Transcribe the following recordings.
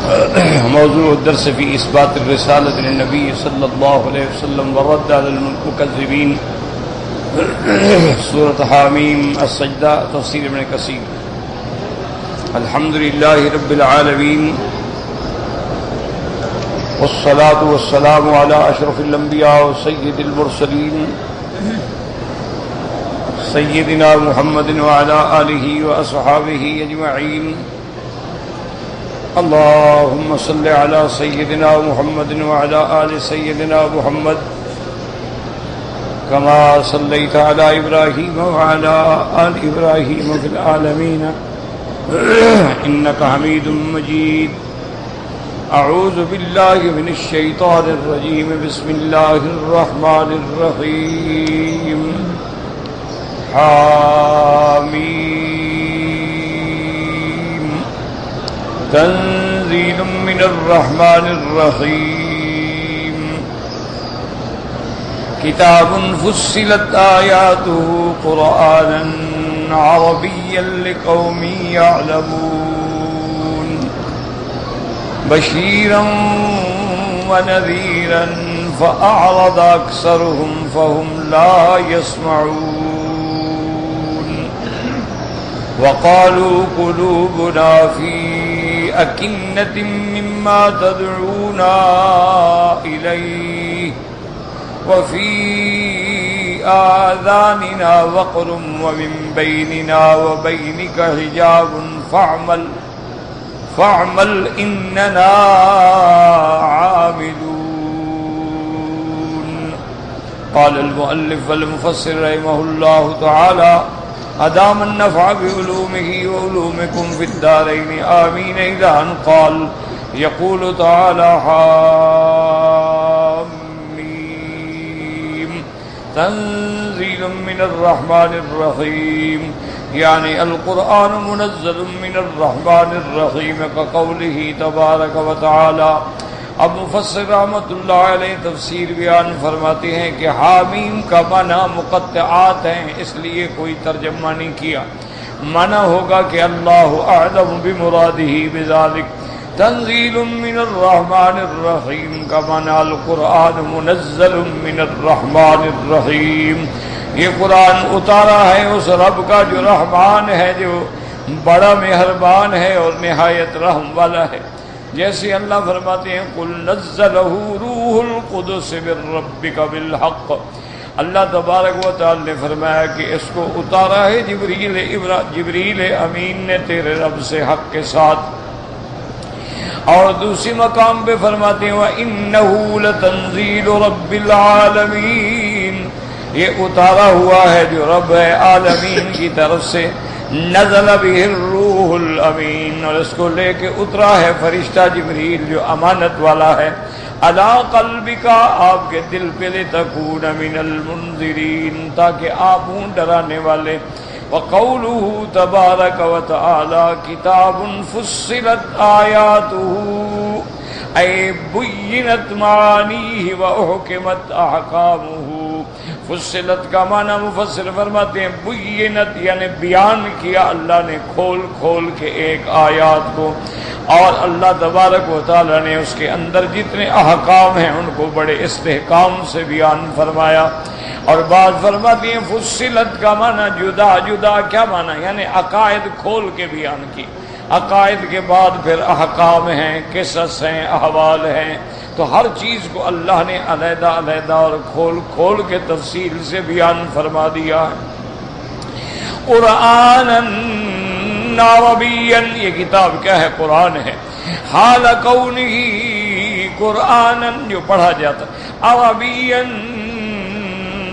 موضوع الدرس في إثبات الرسالة للنبي صلى الله عليه وسلم والرد على المكذبين. سورة حامیم السجدہ، تفسیر ابن کثیر. الحمد لله رب العالمين والصلاة والسلام على أشرف الأنبياء وسيد المرسلين سيدنا محمد وعلى آله وأصحابه أجمعين. اللهم صل على سيدنا محمد وعلى آل سيدنا محمد كما صليت على إبراهيم وعلى آل إبراهيم في العالمين إنك حميد مجيد. أعوذ بالله من الشيطان الرجيم. بسم الله الرحمن الرحيم. حامیم تنزيل من الرحمن الرحيم. كتاب فصلت آياته قرآنا عربيا لقوم يعلمون بشيرا ونذيرا فأعرض أكثرهم فهم لا يسمعون. وقالوا قلوبنا في أكنة مما تدعونا إليه وفي آذاننا وقر ومن بيننا وبينك حجاب فاعمل إننا عاملون. قال المؤلف والمفسر رحمه الله تعالى أدام النفع بعلومه وعلومكم في الدارين آمين. إلى أن قال يقول تعالى حامیم تنزيل من الرحمن الرحيم، يعني القرآن منزل من الرحمن الرحيم كقوله تبارك وتعالى. اب مفسر رحمۃ اللہ علیہ تفسیر بیان فرماتے ہیں کہ حامیم کا معنی مقطعات ہیں، اس لیے کوئی ترجمہ نہیں کیا. معنی ہوگا کہ اللہ اعلم بمرادہ بذلک. تنزیل من الرحمن الرحیم کا معنی القرآن منزل من الرحمن الرحیم، یہ قرآن اتارا ہے اس رب کا جو رحمان ہے، جو بڑا مہربان ہے اور نہایت رحم والا ہے. جیسے اللہ فرماتے ہیں قل نزلہ روح القدس من ربک بالحق. اللہ تبارک و تعالی نے فرمایا کہ اس کو اتارا ہے جبریل امین نے تیرے رب سے حق کے ساتھ. اور دوسری مقام پہ فرماتے ہیں وَإِنَّهُ لَتَنزِيلُ رَبِّ الْعَالَمِينَ، یہ اتارا ہوا ہے جو رب عالمین کی طرف سے. نزل به الروح الامین، اور اس کو لے کے اترا ہے فرشتہ جبریل جو امانت والا ہے. علی قلبک، آپ کے دل پہ، لتکون من المنذرین، تاکہ آپ ہوں ڈرانے والے. وقوله تبارک وتعالی کتاب فصلت آیاتہ اے بینت معانیہ واحکمت احکامہ. فصلت کا معنی مفسر فرماتے ہیں بینت یعنی بیان کیا اللہ نے کھول کھول کے ایک آیات کو، اور اللہ تبارک و تعالی نے اس کے اندر جتنے احکام ہیں ان کو بڑے استحکام سے بیان فرمایا. اور بعض فرماتے ہیں فصلت کا معنی جدا جدا. کیا معنی؟ یعنی عقائد کھول کے بیان کی. عقائد کے بعد پھر احکام ہیں، قصص ہیں، احوال ہیں، تو ہر چیز کو اللہ نے علیحدہ علیحدہ اور کھول کھول کے تفصیل سے بیان فرما دیا ہے. قرآنً عربیًا، یہ کتاب کیا ہے؟ قرآن ہے. حال کونہ قرآنً جو پڑھا جاتا، عربیًا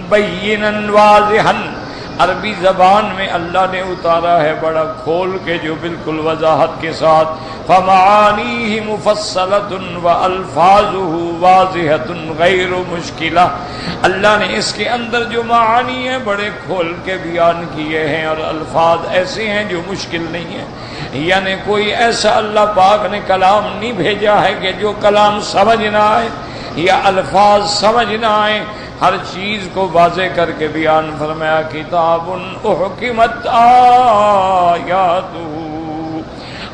بینا واضحا، عربی زبان میں اللہ نے اتارا ہے بڑا کھول کے جو بالکل وضاحت کے ساتھ. فمعانیہ مفصلۃ والفاظہ واضحۃ غیر مشکلہ، اللہ نے اس کے اندر جو معانی ہیں بڑے کھول کے بیان کیے ہیں، اور الفاظ ایسے ہیں جو مشکل نہیں ہیں. یعنی کوئی ایسا اللہ پاک نے کلام نہیں بھیجا ہے کہ جو کلام سمجھ نہ آئے یا الفاظ سمجھ نہ آئے. ہر چیز کو واضح کر کے بیان فرمایا. کتاب احکمت آیاتہ،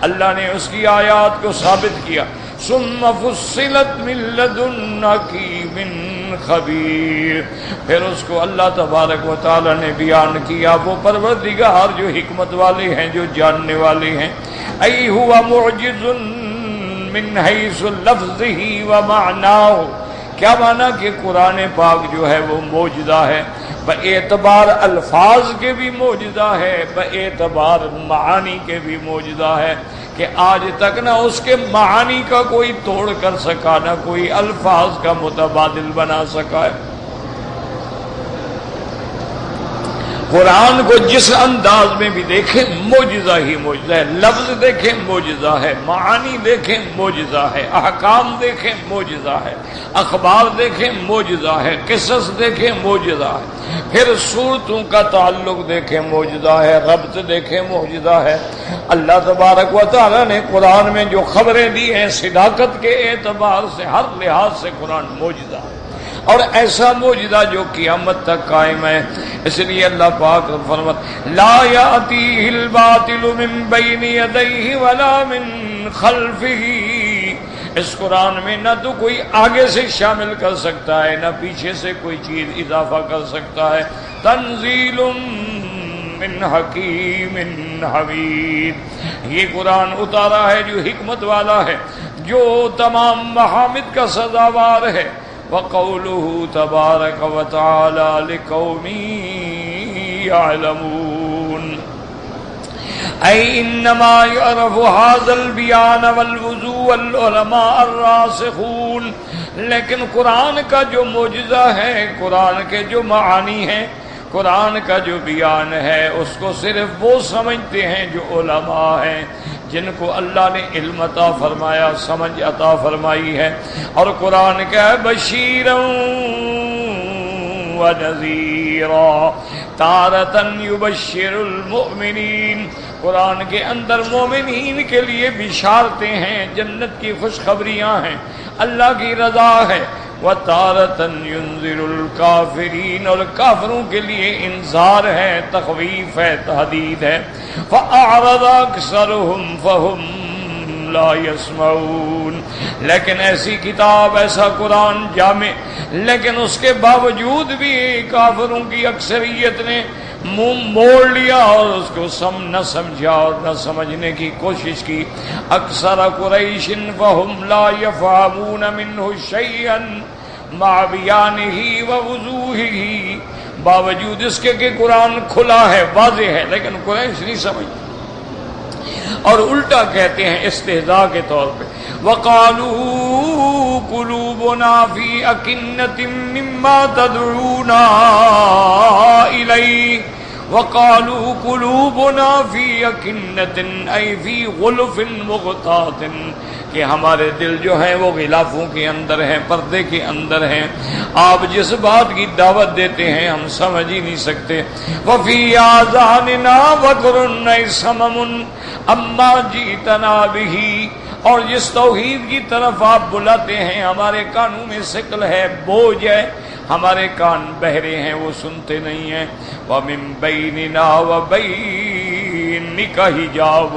اللہ نے اس کی آیات کو ثابت کیا. ثم فصلت من لدن حکیم خبیر، پھر اس کو اللہ تبارک و تعالی نے بیان کیا وہ پروردگار جو حکمت والے ہیں، جو جاننے والے ہیں. ای ہوا معجز من حیث لفظہ و معناہ، کیا معنی کہ قرآن پاک جو ہے وہ معجزہ ہے، باعتبار الفاظ کے بھی معجزہ ہے، باعتبار معانی کے بھی معجزہ ہے، کہ آج تک نہ اس کے معانی کا کوئی توڑ کر سکا، نہ کوئی الفاظ کا متبادل بنا سکا ہے. قرآن کو جس انداز میں بھی دیکھیں معجزہ ہی معجزہ ہے، لفظ دیکھیں معجزہ ہے، معانی دیکھیں معجزہ ہے، احکام دیکھیں معجزہ ہے، اخبار دیکھیں معجزہ ہے، قصص دیکھیں معجزہ ہے، پھر صورتوں کا تعلق دیکھیں معجزہ ہے، ربط دیکھیں معجزہ ہے. اللہ تبارک و تعالی نے قرآن میں جو خبریں دی ہیں صداقت کے اعتبار سے ہر لحاظ سے قرآن معجزہ ہے، اور ایسا معجزہ جو قیامت تک قائم ہے. اس لیے اللہ پاک فرماتا لا یاتیہ الباطل من بین یدیہ ولا من خلفہ، اس قرآن میں نہ تو کوئی آگے سے شامل کر سکتا ہے، نہ پیچھے سے کوئی چیز اضافہ کر سکتا ہے. تنزیل من حکیم حمید، یہ قرآن اتارا ہے جو حکمت والا ہے، جو تمام محامد کا سزاوار ہے. وقوله تبارک وتعالی لقوم یعلمون ای انما یعرف هذا البیان والوضوء والعلماء الراسخون، لیکن قرآن کا جو معجزہ ہے، قرآن کے جو معانی ہیں، قرآن کا جو بیان ہے، اس کو صرف وہ سمجھتے ہیں جو علماء ہیں، جن کو اللہ نے علم عطا فرمایا، سمجھ عطا فرمائی ہے. اور قرآن کا ہے بشیرا و نذیرا تارةً یبشر المؤمنین، قرآن کے اندر مومنین کے لیے بشارتیں ہیں، جنت کی خوشخبریاں ہیں، اللہ کی رضا ہے. وَتَارَةً يُنذِرُ الْكَافِرِينَ، اور کافروں کے لیے انذار ہے، تخویف ہے، تہدید ہے. فَأَعْرَضَ أَكْثَرُهُمْ فَهُمْ لَا يَسْمَعُونَ، لیکن ایسی کتاب، ایسا قرآن جامع، لیکن اس کے باوجود بھی کافروں کی اکثریت نے منہ موڑ لیا اور اس کو نہ سمجھا اور نہ سمجھنے کی کوشش کی. اکثر قریش فہم لا یفہمون منہ شیئا مع بیانہ ووضوحہ، باوجود اس کے کہ قرآن کھلا ہے، واضح ہے، لیکن قریش نہیں سمجھتے اور الٹا کہتے ہیں استہزاء کے طور پہ. وَقَالُوا قُلُوبُنَا فِي أَكِنَّةٍ مِّمَّا تَدْعُونَا إِلَيْهِ وَقَالُوا قُلُوبُنَا فِي أَكِنَّةٍ أَيْ فِي غُلُفٍ مُغْطَاةٍ، کہ ہمارے دل جو ہیں وہ غلافوں کے اندر ہیں، پردے کے اندر ہیں، آپ جس بات کی دعوت دیتے ہیں ہم سمجھ ہی نہیں سکتے. وَفِي آذَانِنَا وَقْرٌ أَيْ سَمَمٌ أَمَّا جِئْتَنَا بِهِ، اور جس توحید کی طرف آپ بلاتے ہیں ہمارے کانوں میں ثقل ہے، بوجھ ہے، ہمارے کان بہرے ہیں، وہ سنتے نہیں ہیں. وَمِن بَيْنِنَا وَبَيْنِكَ حِجَابٌ،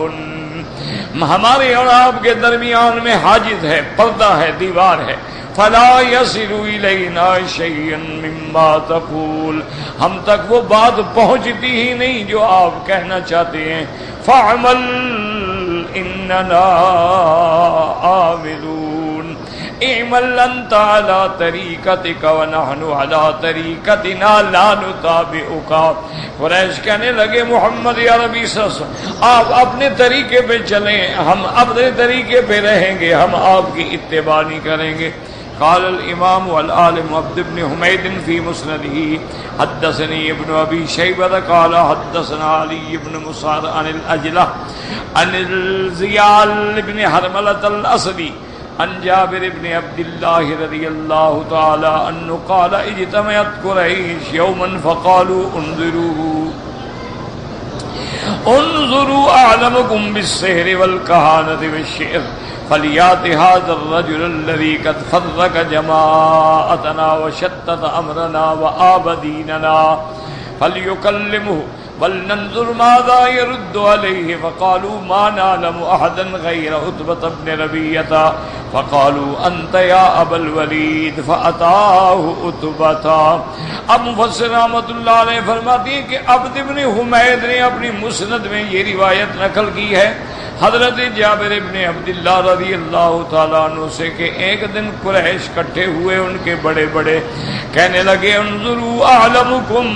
ہمارے اور آپ کے درمیان میں حاجز ہے، پردہ ہے، دیوار ہے. فَلَا يَصِلُ إِلَيْنَا شَيْئًا مِّمَّا تَقُولُ، ہم تک وہ بات پہنچتی ہی نہیں جو آپ کہنا چاہتے ہیں. فَعْمَلْ إِنَّنَا عَامِلُونَ اعمل انت علی طریقتک ونحن علی طریقتنا لا نتابعک. قریش کہنے لگے محمد عربی صلی اللہ علیہ وسلم آپ اپنے طریقے پہ چلیں، ہم اپنے طریقے پہ رہیں گے، ہم آپ کی اتباع نہیں کریں گے. قال الامام والعالم عبد بن حمید فی مسندہ حدثنی ابن ابی شیبہ قال حدثنا علی بن مسعر عن الاجلہ عن الزیال بن حرملۃ الاسدی عن جابر بن عبد اللہ رضی اللہ تعالی عنہ قال اجتمعت قریش یوما فقالوا انظروا اعلمکم بالسحر والکہانۃ والشعر فلیات هذا الرجل الذي قد فرق جماعتنا وشتت امرنا وآب دیننا فلیکلمه ولننظر ماذا يرد عليه فقالوا ما نعلم احدا غير عتبة بن ربيعة فقالوا انت يا ابا الولید فاتاه عتبة. اب مفسر رحمۃ اللہ علیہ فرماتی ہیں کہ عبد بن حمید نے اپنی مسند میں یہ روایت نقل کی ہے حضرت جابر ابن عبداللہ رضی اللہ تعالیٰ عنہ سے کہ ایک دن قریش کٹھے ہوئے، ان کے بڑے بڑے کہنے لگے انظروا اعلمکم،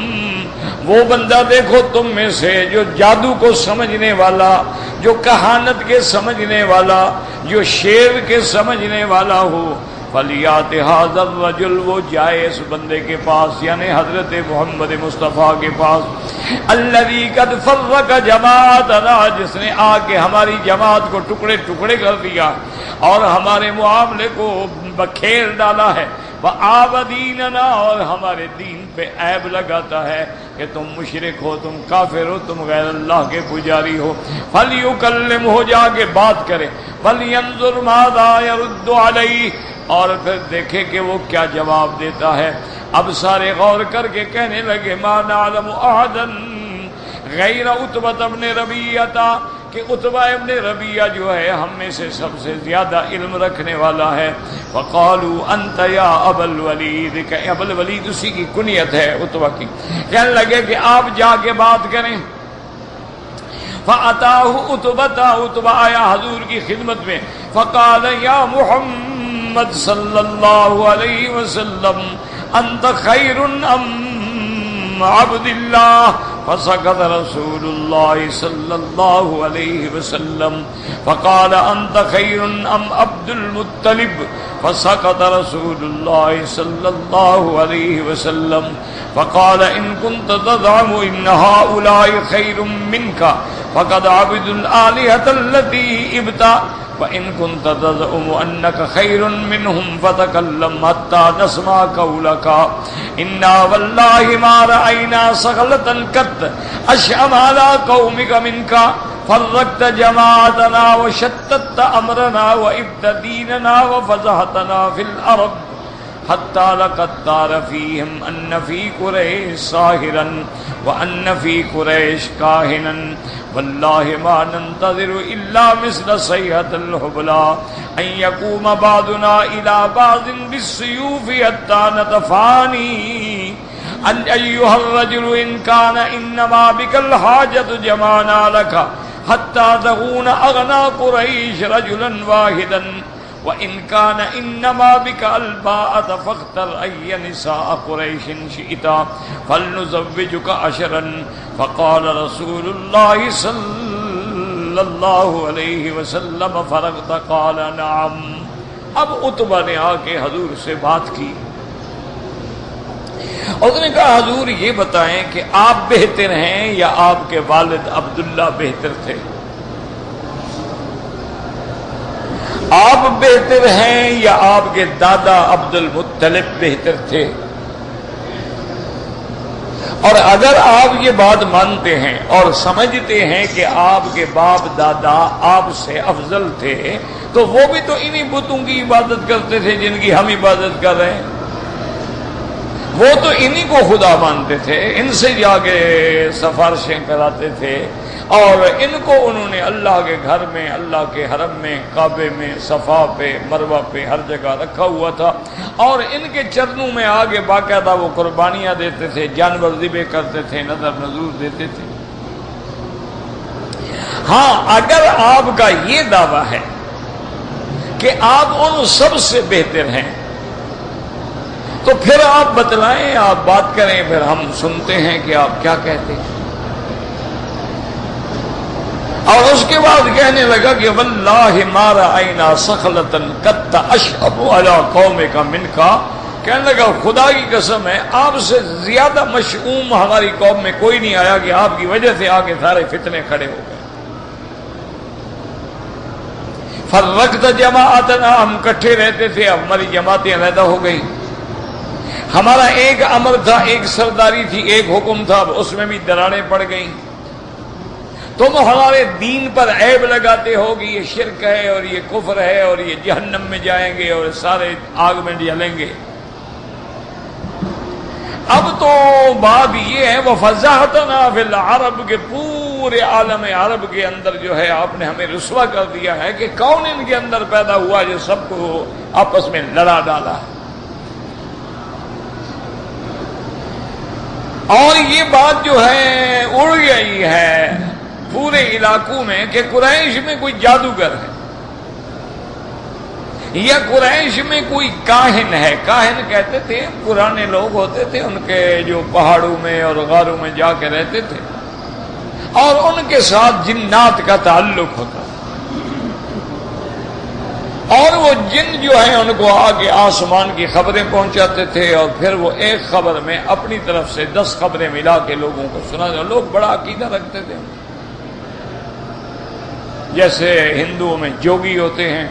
وہ بندہ دیکھو تم میں سے جو جادو کو سمجھنے والا، جو کہانت کے سمجھنے والا، جو شعر کے سمجھنے والا ہو، فلیات ھذا الرجل، وہ جائے اس بندے کے پاس یعنی حضرت محمد مصطفیٰ کے پاس، الذی قد فرق جماعتنا، جس نے آ کے ہماری جماعت کو ٹکڑے ٹکڑے کر دیا اور ہمارے معاملے کو بکھیر ڈالا ہے، وآب دیننا، اور ہمارے دین پہ عیب لگاتا ہے کہ تم مشرک ہو، تم کافر ہو، تم غیر اللہ کے پجاری ہو، فلیکلم، ہو جا کے بات کرے، فلینظر ماذا یرد علیہ، اور پھر دیکھے کہ وہ کیا جواب دیتا ہے۔ اب سارے غور کر کے کہنے لگے ما نعلم احدا غیر عتبہ بن ربیعہ، کہ عتبہ ابن ربیعہ جو ہے ہم میں سے سب سے زیادہ علم رکھنے والا ہے۔ وقالوا انت یا ابا الولید، کہ ابا الولید اسی کی کنیت ہے عتبہ کی، کہنے لگے کہ آپ جا کے بات کریں۔ فاتاہ عتبہ، عتبہ آیا حضور کی خدمت میں، فقال یا محمد صلی اللہ علیہ وسلم انت خیر ام عبد اللہ، فسكت رسول الله صلى الله عليه وسلم فقال أنت خير أم عبد المطلب، فسكت رسول الله صلى الله عليه وسلم فقال إن كنت تزعم إن هؤلاء خير منك فقد عبدوا الآلهة التي ابتدأ، وإن كنت تزعم أنك خير منهم فتكلم حتى نسمع قولك، إنا والله ما رأينا صغلة قط أشأم على قومك منك، فرقت جماعتنا وشتت أمرنا وإبت ديننا وفزعتنا في الأرض حتى لقد طار فيهم أن في قريش ساحرا وأن في قريش كاهنا، والله ما ننتظر إلا مثل صيحة الحبلى أن يقوم بعضنا إلى بعض بالسيوف حتى نتفاني، أن أيها الرجل إن كان إنما بك الحاجة جمعنا لك حتى تكون أغنى قريش رجلا واحدا، وإن كان إنما بك الباءة فاختر أي نساء قريش شئت فلنزوجك 10۔ فقال رسول الله صلى الله عليه وسلم فرغت؟ قال نعم۔ اب عتبہ نے آ کے حضور سے بات کی، اس نے کہا حضور یہ بتائیں کہ آپ بہتر ہیں یا آپ کے والد عبداللہ بہتر تھے؟ آپ بہتر ہیں یا آپ کے دادا عبد المطلب بہتر تھے؟ اور اگر آپ یہ بات مانتے ہیں اور سمجھتے ہیں کہ آپ کے باپ دادا آپ سے افضل تھے تو وہ بھی تو انہی بتوں کی عبادت کرتے تھے جن کی ہم عبادت کر رہے ہیں، وہ تو انہی کو خدا مانتے تھے، ان سے جا کے سفارشیں کراتے تھے، اور ان کو انہوں نے اللہ کے گھر میں، اللہ کے حرم میں، کعبے میں، صفا پہ، مروہ پہ، ہر جگہ رکھا ہوا تھا، اور ان کے چرنوں میں آگے باقاعدہ وہ قربانیاں دیتے تھے، جانور ذبح کرتے تھے، نذر نذور دیتے تھے۔ ہاں اگر آپ کا یہ دعویٰ ہے کہ آپ ان سب سے بہتر ہیں تو پھر آپ بتلائیں، آپ بات کریں، پھر ہم سنتے ہیں کہ آپ کیا کہتے ہیں۔ اور اس کے بعد کہنے لگا کہ واللہ ما رأینا صخلة قط اشأب علی قومک منک، کہنے لگا خدا کی قسم ہے آپ سے زیادہ مشؤوم ہماری قوم میں کوئی نہیں آیا کہ آپ کی وجہ سے آگے سارے فتنے کھڑے ہو گئے۔ فرقت جماعتنا، ہم کٹھے رہتے تھے، اب ہماری جماعتیں علیحدہ ہو گئی، ہمارا ایک امر تھا، ایک سرداری تھی، ایک حکم تھا، اس میں بھی دراڑیں پڑ گئیں۔ تم ہمارے دین پر عیب لگاتے ہو کہ یہ شرک ہے اور یہ کفر ہے اور یہ جہنم میں جائیں گے اور سارے آگ میں جلیں گے۔ اب تو بات یہ ہے وَفَزَعْتَنَا فِي الْعَرَبِ کہ پورے عالم عرب کے اندر جو ہے آپ نے ہمیں رسوا کر دیا ہے کہ کون ان کے اندر پیدا ہوا جو سب کو آپس میں لڑا ڈالا ہے. اور یہ بات جو ہے اڑ گئی ہے پورے علاقوں میں کہ قریش میں کوئی جادوگر ہے یا قریش میں کوئی کاہن ہے. کاہن کہتے تھے پرانے لوگ ہوتے تھے ان کے جو پہاڑوں میں اور غاروں میں جا کے رہتے تھے اور ان کے ساتھ جنات کا تعلق ہوتا اور وہ جن جو ہیں ان کو آگے آسمان کی خبریں پہنچاتے تھے اور پھر وہ ایک خبر میں اپنی طرف سے 10 خبریں ملا کے لوگوں کو سنا. لوگ بڑا عقیدہ رکھتے تھے. جیسے ہندوؤں میں جوگی ہوتے ہیں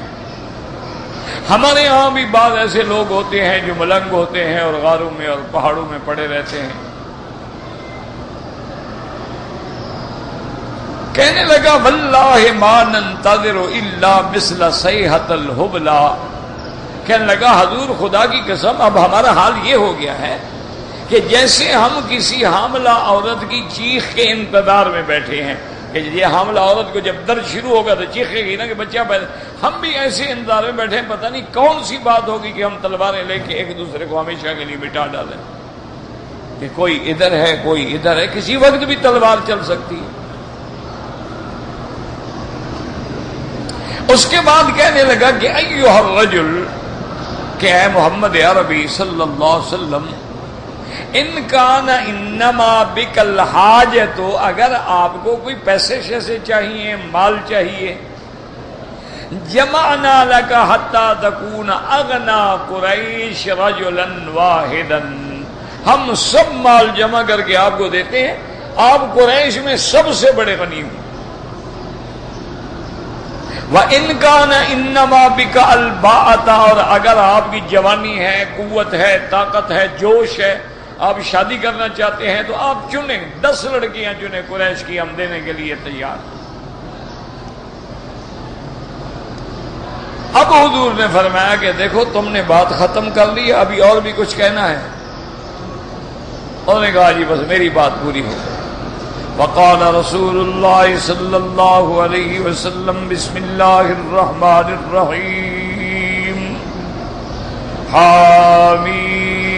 ہمارے یہاں بھی بعض ایسے لوگ ہوتے ہیں جو ملنگ ہوتے ہیں اور غاروں میں اور پہاڑوں میں پڑے رہتے ہیں. کہنے لگا واللہ ما ننتظر الا مثل صیحۃ الحبلا. کہنے لگا حضور خدا کی قسم اب ہمارا حال یہ ہو گیا ہے کہ جیسے ہم کسی حاملہ عورت کی چیخ کے انتظار میں بیٹھے ہیں کہ یہ حاملہ عورت کو جب درد شروع ہوگا تو چیخے گی نا کہ بچہ پیدا. ہم بھی ایسے انتظار میں بیٹھے ہیں پتہ نہیں کون سی بات ہوگی کہ ہم تلواریں لے کے ایک دوسرے کو ہمیشہ کے لیے مٹا ڈالیں کہ کوئی ادھر ہے کوئی ادھر ہے. کسی وقت بھی تلوار چل سکتی ہے. اس کے بعد کہنے لگا کہ ایھا الرجل کہ اے محمد عربی صلی اللہ علیہ وسلم ان کان انما بک الحاجۃ اگر آپ کو کوئی پیسے شیسے چاہیے مال چاہیے جمعنا لک حتی تکون اغنى قریش رجلا واحدا ہم سب مال جمع کر کے آپ کو دیتے ہیں آپ قریش میں سب سے بڑے غنی ہوں. وَإِنْ كَانَ إِنَّمَا بِكَ الْبَاءَةَ اور اگر آپ کی جوانی ہے قوت ہے طاقت ہے جوش ہے آپ شادی کرنا چاہتے ہیں تو آپ چنیں 10 لڑکیاں چنیں قریش کی ہم دینے کے لیے تیار. اب حضور نے فرمایا کہ دیکھو تم نے بات ختم کر لی ابھی اور بھی کچھ کہنا ہے. انہوں نے کہا جی بس میری بات پوری ہو گئی. وقال رسول اللہ صلی اللہ علیہ وسلم بسم اللہ الرحمن الرحیم حامیم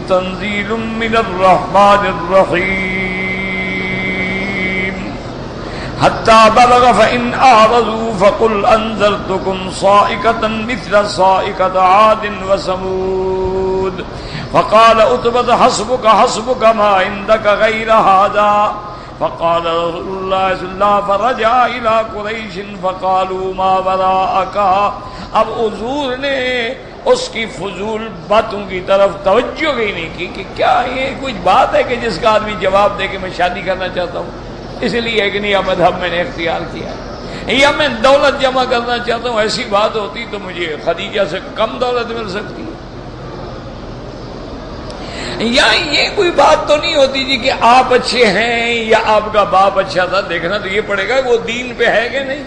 تنزیل من الرحمن الرحیم حتی بلغ فإن أعرضوا فقل أنذرتكم صاعقة مثل صاعقة عاد وثمود فقال عتبة حسبك ما عندك غير هذا فقال رسول الله صلى الله عليه وسلم فرجع إلى قريش فقالوا ما وراءك. اب حضور نے اس کی فضول باتوں کی طرف توجہ ہی نہیں کی کہ کیا یہ کوئی بات ہے کہ جس کا آدمی جواب دے کہ میں شادی کرنا چاہتا ہوں اس لیے ایک نیا مذہب میں نے اختیار کیا ہے یا میں دولت جمع کرنا چاہتا ہوں. ایسی بات ہوتی تو مجھے خدیجہ سے کم دولت مل سکتی ہے. یا یہ کوئی بات تو نہیں ہوتی جی کہ آپ اچھے ہیں یا آپ کا باپ اچھا تھا. دیکھنا تو یہ پڑے گا کہ وہ دین پہ ہے کہ نہیں.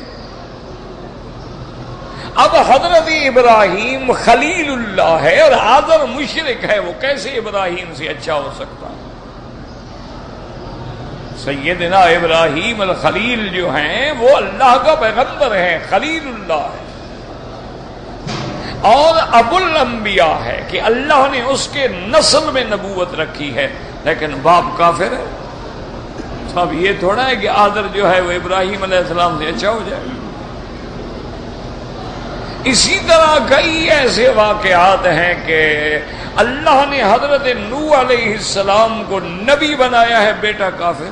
اب حضرت ابراہیم خلیل اللہ ہے اور آذر مشرک ہے وہ کیسے ابراہیم سے اچھا ہو سکتا ہے. سیدنا ابراہیم الخلیل جو ہیں وہ اللہ کا پیغمبر ہے خلیل اللہ ہے اور ابو الانبیاء ہے کہ اللہ نے اس کے نسل میں نبوت رکھی ہے لیکن باپ کافر ہے. تو اب یہ تھوڑا ہے کہ آذر جو ہے وہ ابراہیم علیہ السلام سے اچھا ہو جائے. اسی طرح کئی ایسے واقعات ہیں کہ اللہ نے حضرت نوح علیہ السلام کو نبی بنایا ہے بیٹا کافر.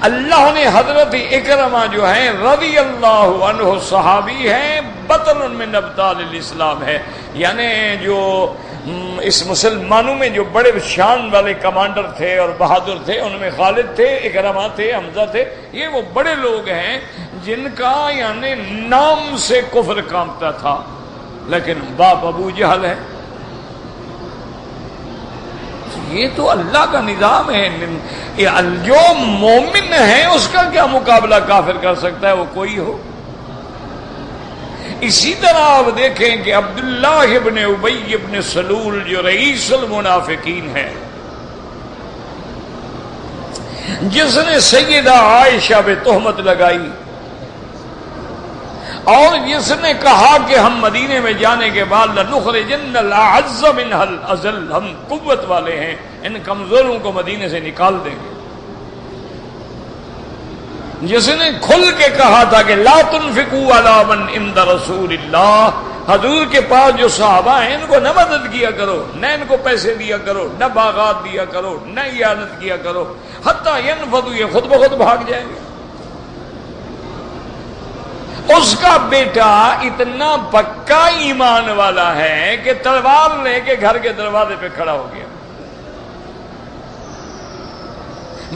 اللہ نے حضرت اکرمہ جو ہیں رضی اللہ عنہ صحابی ہیں بطن من ابطال الاسلام ہے یعنی جو اس مسلمانوں میں جو بڑے شان والے کمانڈر تھے اور بہادر تھے ان میں خالد تھے اکرمہ تھے حمزہ تھے. یہ وہ بڑے لوگ ہیں جن کا یعنی نام سے کفر کانپتا تھا لیکن باپ ابو جہل ہے. یہ تو اللہ کا نظام ہے. جو مومن ہے اس کا کیا مقابلہ کافر کر سکتا ہے وہ کوئی ہو. اسی طرح آپ دیکھیں کہ عبداللہ ابن ابی ابن سلول جو رئیس المنافقین ہے، جس نے سیدہ عائشہ پہ تہمت لگائی اور جس نے کہا کہ ہم مدینے میں جانے کے بعد لنخرجن الاعز منها الاذل، ہم قوت والے ہیں، ان کمزوروں کو مدینے سے نکال دیں گے، جس نے کھل کے کہا تھا کہ لا تنفقوا علی من عند رسول اللہ، حضور کے پاس جو صحابہ ہیں ان کو نہ مدد کیا کرو، نہ ان کو پیسے دیا کرو، نہ باغات دیا کرو، نہ اعانت کیا کرو، حتی ینفضوا، یہ خود بخود بھاگ جائیں گے۔ اس کا بیٹا اتنا پکا ایمان والا ہے کہ تلوار لے کے گھر کے دروازے پہ کھڑا ہو گیا۔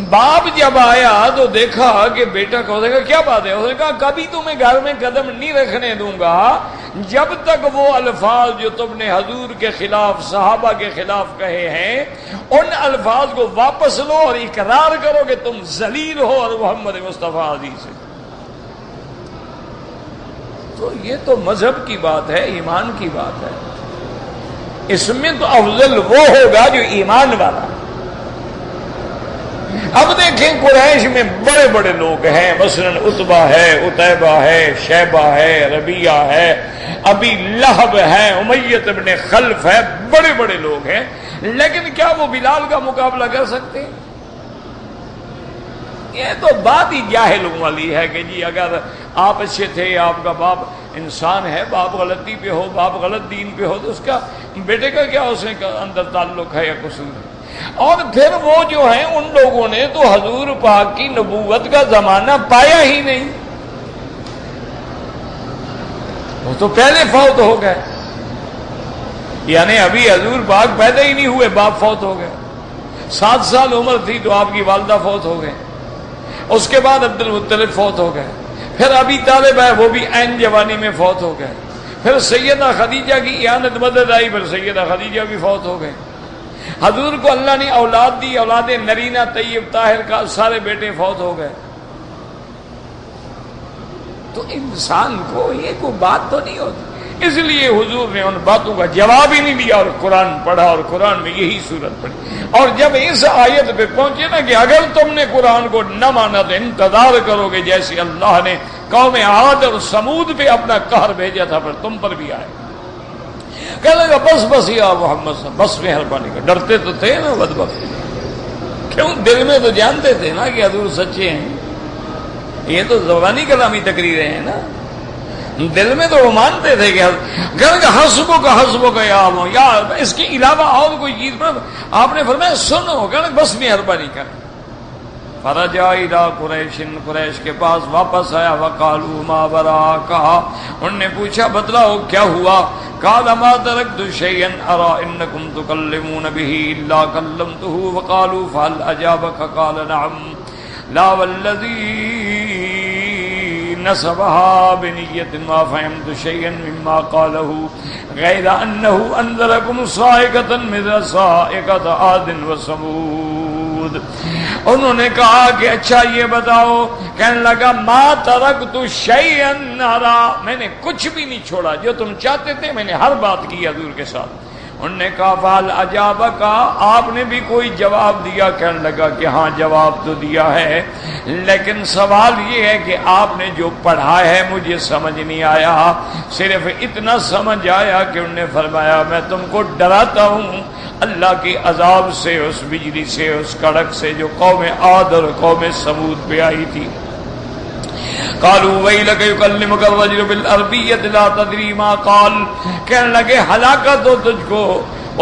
باپ جب آیا تو دیکھا کہ بیٹا کہو گا کیا بات ہے، اس نے کہا کبھی تمہیں گھر میں قدم نہیں رکھنے دوں گا جب تک وہ الفاظ جو تم نے حضور کے خلاف، صحابہ کے خلاف کہے ہیں، ان الفاظ کو واپس لو اور اقرار کرو کہ تم ذلیل ہو اور محمد مصطفیٰ عزیز ہے۔ تو یہ تو مذہب کی بات ہے، ایمان کی بات ہے، اس میں تو افضل وہ ہوگا جو ایمان والا۔ اب دیکھیں قریش میں بڑے بڑے لوگ ہیں، مثلا عتبہ ہے، عتیبہ ہے، شیبہ ہے، ربیعہ ہے، ابی لہب ہے، امیہ بن خلف ہے، بڑے بڑے لوگ ہیں، لیکن کیا وہ بلال کا مقابلہ کر سکتے ہیں؟ یہ تو بات ہی جاہلوں والی ہے کہ جی اگر آپ اچھے تھے، آپ کا باپ انسان ہے، باپ غلطی پہ ہو، باپ غلط دین پہ ہو، تو اس کا بیٹے کا کیا اس نے اندر تعلق ہے یا قصور ہے؟ اور پھر وہ جو ہیں ان لوگوں نے تو حضور پاک کی نبوت کا زمانہ پایا ہی نہیں، وہ تو پہلے فوت ہو گئے، یعنی ابھی حضور پاک پیدا ہی نہیں ہوئے، باپ فوت ہو گئے، 7 سال عمر تھی تو آپ کی والدہ فوت ہو گئے، اس کے بعد عبد المطلب فوت ہو گئے، پھر ابی طالب ہے وہ بھی عین جوانی میں فوت ہو گئے، پھر سیدہ خدیجہ کی اعانت مدد آئی، پھر سیدہ خدیجہ بھی فوت ہو گئے، حضور کو اللہ نے اولاد دی، اولاد نرینہ طیب طاہر کا سارے بیٹے فوت ہو گئے۔ تو انسان کو یہ کوئی بات تو نہیں ہوتی، اس لیے حضور نے ان باتوں کا جواب ہی نہیں دیا اور قرآن پڑھا، اور قرآن میں یہی صورت پڑھی۔ اور جب اس آیت پہ پہنچے نا کہ اگر تم نے قرآن کو نہ مانا تو انتظار کرو گے جیسے اللہ نے قوم عاد اور سمود پہ اپنا قہر بھیجا تھا پھر تم پر بھی آئے۔ کہنے لگا بس بس یا محمد صاحب، بس مہربانی کر، ڈرتے تو تھے نا بدبخت، کیوں دل میں تو جانتے تھے نا کہ حضور سچے ہیں، یہ تو زبانی کلامی تقریریں ہیں نا، دل میں تو وہ مانتے تھے کہ حسبوں کا یا اس کے علاوہ اور کوئی چیز پر آپ نے فرمایا سنو، کہنے بس مہربانی کر۔ فرجع الی قریش، قریش کے پاس واپس آیا، وقالوا ما براک، انہوں نے پوچھا بتلاؤ کیا ہوا؟ قال ما تركت شيئا ارى انكم تكلمون به الا كلمته، وقالوا فهل اجابك؟ قال نعم، لا والذي نسبها بنية ما فهمت شيئا مما قاله غير انه انذركم صاعقة مثل صاعقة عاد وثمود۔ انہوں نے کہا کہ اچھا یہ بتاؤ، کہنے لگا ما ترکت شیئا ارا، میں نے کچھ بھی نہیں چھوڑا، جو تم چاہتے تھے میں نے ہر بات کی حضور کے ساتھ۔ انہوں نے کہا فال اجابک، آپ نے بھی کوئی جواب دیا؟ کہنے لگا کہ ہاں جواب تو دیا ہے، لیکن سوال یہ ہے کہ آپ نے جو پڑھا ہے مجھے سمجھ نہیں آیا، صرف اتنا سمجھ آیا کہ انہوں نے فرمایا میں تم کو ڈراتا ہوں اللہ کے عذاب سے، اس بجلی سے، اس کڑک سے جو قوم عاد اور قوم سمود پہ آئی تھی۔ قالوا ویلک یکلمک الرجل بالعربیۃ لا تدری ما قال، کہنے لگے ہلاکت ہو تجھ کو،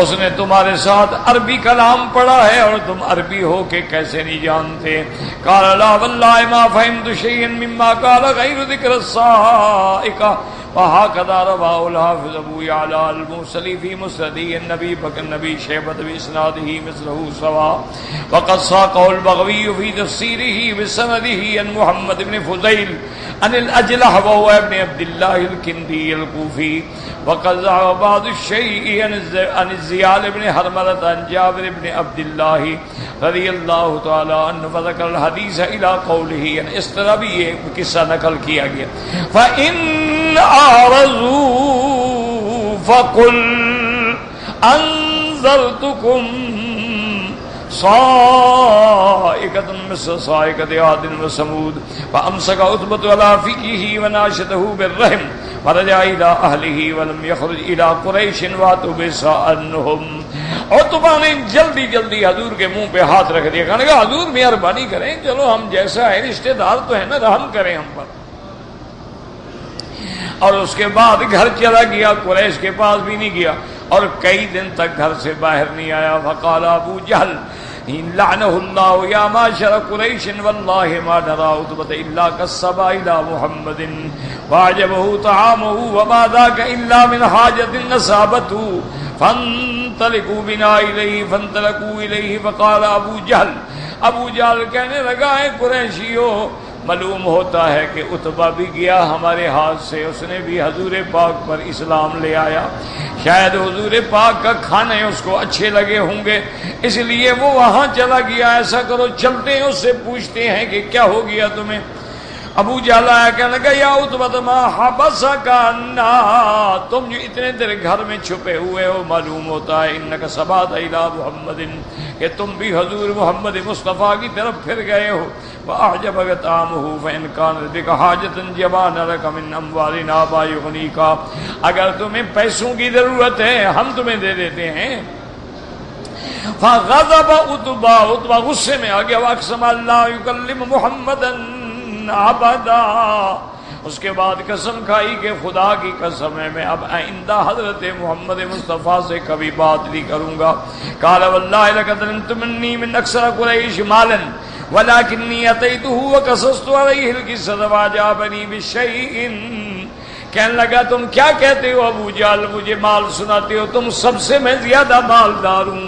اس نے تمہارے ساتھ عربی کلام پڑھا ہے اور تم عربی ہو کے کیسے نہیں جانتے؟ قال لا واللہ ما فهمت شيئا مما قال غیر ذکر الصائقہ، وهكذا رواه الحافظ ابو يعلى الموصلي في مسنده النبي بكر النبي شيبة بإسناده مثله سواء، وقد ساقه البغوي في تفسيره بسنده عن محمد بن فضيل عن الأجلح وهو ابن عبد الله الكندي الكوفي، وقد ذهب بعض الشيء عن الزيال بن حرملة عن جابر بن عبد الله رضی اللہ تعالی عنہ فذکر الحدیث الى قوله، اس طرح بھی یہ قصہ نقل کیا گیا۔ فإن أعرضوا فقل أنذرتكم صاعقة مثل صاعقة عاد وثمود فأمسك عتبة على فكه وناشته بالرحم فرجع إلى أهله ولم يخرج إلى قريش واتبس عنهم. عتبہ نے جلدی جلدی حضور کے منہ پہ ہاتھ رکھ دیا، کہنے لگا حضور مہربانی کریں، چلو ہم جیسا ہے رشتہ دار تو ہے نا، رحم کریں ہم پر. اور اس کے بعد گھر چلا گیا، قریش کے پاس بھی نہیں گیا اور کئی دن تک گھر سے باہر نہیں آیا. فقال ابو جہل لعنہ اللہ یا معشر قریش واللہ ما نرى عتبہ الا كالصبا الى محمد واعجبه طعامه وما ذاك الا من حاجة نصابته فانطلقوا بنا الیہ فانطلقوا الیہ. فقال ابو جہل کہنے لگا ہے قریشیو، معلوم ہوتا ہے کہ عتبہ بھی گیا ہمارے ہاتھ سے، اس نے بھی حضور پاک پر اسلام لے آیا، شاید حضور پاک کا کھانے اس کو اچھے لگے ہوں گے اس لیے وہ وہاں چلا گیا. ایسا کرو چلتے ہیں اس سے پوچھتے ہیں کہ کیا ہو گیا تمہیں. ابو جہل آیا کہنے لگا یا عتبہ ما حبسک عنا، تم جو اتنے دیر گھر میں چھپے ہوئے ہو، معلوم ہوتا ہے انک سبات الی محمد، کہ تم بھی حضور محمد مصطفیٰ کی طرف پھر گئے ہو. فأعجبك طعامه فإن كانت بك حاجة جبانا لك من أموالنا ما يغنيك، اگر تمہیں پیسوں کی ضرورت ہے ہم تمہیں دے دیتے ہیں. فغضب عتبہ غصے میں آ گیا. واقسم اللہ یکلم محمدا ابدا، اس کے بعد قسم کھائی کہ خدا کی قسم ہے میں اب آئندہ حضرت محمد مصطفیٰ سے کبھی بات نہیں کروں گا. قال واللہ لقد علمت منی من اکثر قریش مالا ولکنی اتیتہ وقصصت علیہ القصۃ فاجابنی بشیء. کہنے لگا تم کیا کہتے ہو ابو جہل، مجھے مال سناتے ہو، تم سب سے میں زیادہ مالدار ہوں.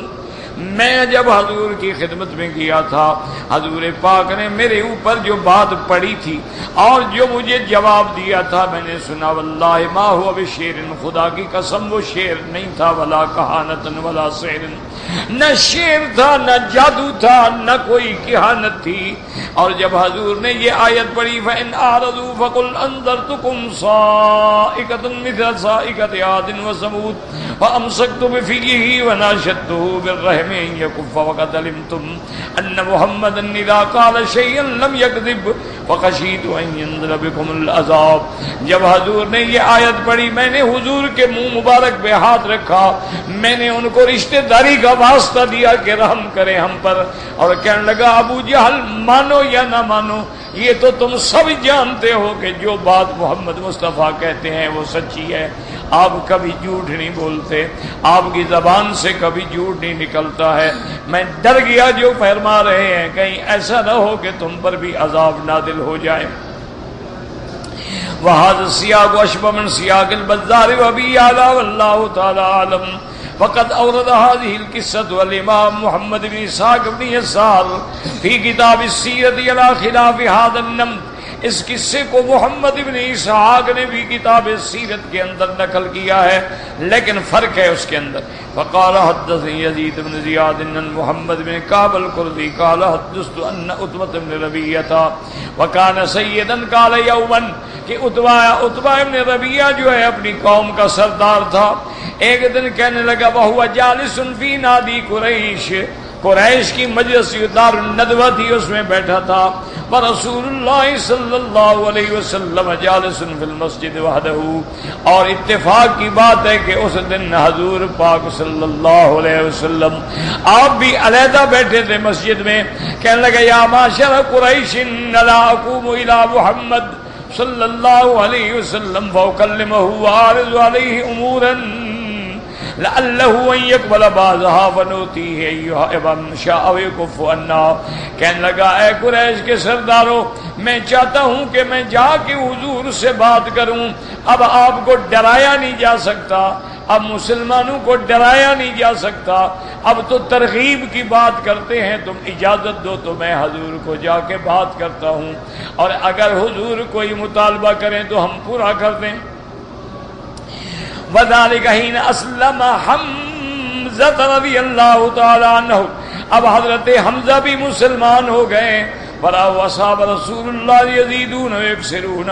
میں جب حضور کی خدمت میں گیا تھا حضور پاک نے میرے اوپر جو بات پڑی تھی اور جو مجھے جواب دیا تھا میں نے سنا. واللہ ما ہوا بشعر، خدا کی قسم وہ شعر نہیں تھا، ولا کہانت ولا سحر، نہ شعر تھا نہ جادو تھا نہ کوئی کہانت تھی. اور جب حضور نے یہ آیت پڑھی فإن أعرضوا فقل أنذرتكم صاعقة مثل صاعقة عاد وثمود فأمسكت بفيه وناشدته بالرحم يكف وقد علمتم أن محمدا إذا قال شيئا لم يكذب فخشيت أن ينزل بكم العذاب. جب حضور نے یہ آیت پڑھی میں نے حضور کے منہ مبارک پہ ہاتھ رکھا، میں نے ان کو رشتہ داری کا واسطہ دیا کہ رحم کریں ہم پر. اور کہنے لگا ابو جہل مانو یا نہ مانو یہ تو تم سب جانتے ہو کہ جو بات محمد مصطفیٰ کہتے ہیں وہ سچی ہے. آپ کبھی جھوٹ نہیں بولتے، آپ کی زبان سے کبھی جھوٹ نہیں نکلتا ہے. میں ڈر گیا جو فرما رہے ہیں کہیں ایسا نہ ہو کہ تم پر بھی عذاب نازل ہو جائے. وَهَذَا السِّيَاقُ أَشْبَهُ مِنْ سِيَاقِ الْبَزَّارِ وَأَبِي يَعْلَى وَاللَّهُ تَعَالَى أَعْلَمُ. وقد أورد هذه القصة والإمام محمد بن إسحاق بن يسار في كتاب السيرة على خلاف هذا النمط. اس قصے کو محمد بن اسحاق نے بھی کتاب سیرت کے اندر نقل کیا ہے لیکن فرق ہے اس کے اندر. فقال حدثني يزيد بن زياد ان محمد بن كعب القرظي قال حدثت ان عتبة بن ربيعة وكان سيدا قال يوما کہ عتبہ بن ربیعہ جو ہے اپنی قوم کا سردار تھا. ایک دن کہنے لگا وهو جالس في نادي قریش کی مجلس دار الندوہ تھی اس میں بیٹھا تھا. ورسول اللہ صلی اللہ علیہ وسلم جالس فی المسجد وحدہ. اور اتفاق کی بات ہے کہ اس دن حضور پاک صلی اللہ علیہ وسلم آپ بھی علیحدہ بیٹھے تھے مسجد میں. کہنے لگا یا معاشر قریش لا اقوم الی محمد صلی اللہ علیہ وسلم فاکلمہ وعارض علیہ امورا لعلہ ان یقبل بعضها فنؤتیہ ایھا ابن شاء ویکف عنا. کہنے لگا اے قریش کے سردارو میں چاہتا ہوں کہ میں جا کے حضور سے بات کروں. اب آپ کو ڈرایا نہیں جا سکتا، اب مسلمانوں کو ڈرایا نہیں جا سکتا، اب تو ترغیب کی بات کرتے ہیں. تم اجازت دو تو میں حضور کو جا کے بات کرتا ہوں اور اگر حضور کوئی مطالبہ کریں تو ہم پورا کر دیں. وذلك حين اسلم حمزہ رضی اللہ تعالی عنہ. اب حضرت حمزہ بھی مسلمان ہو گئے. ولا وصاب رسول اللہ یزیدون ویکسرون.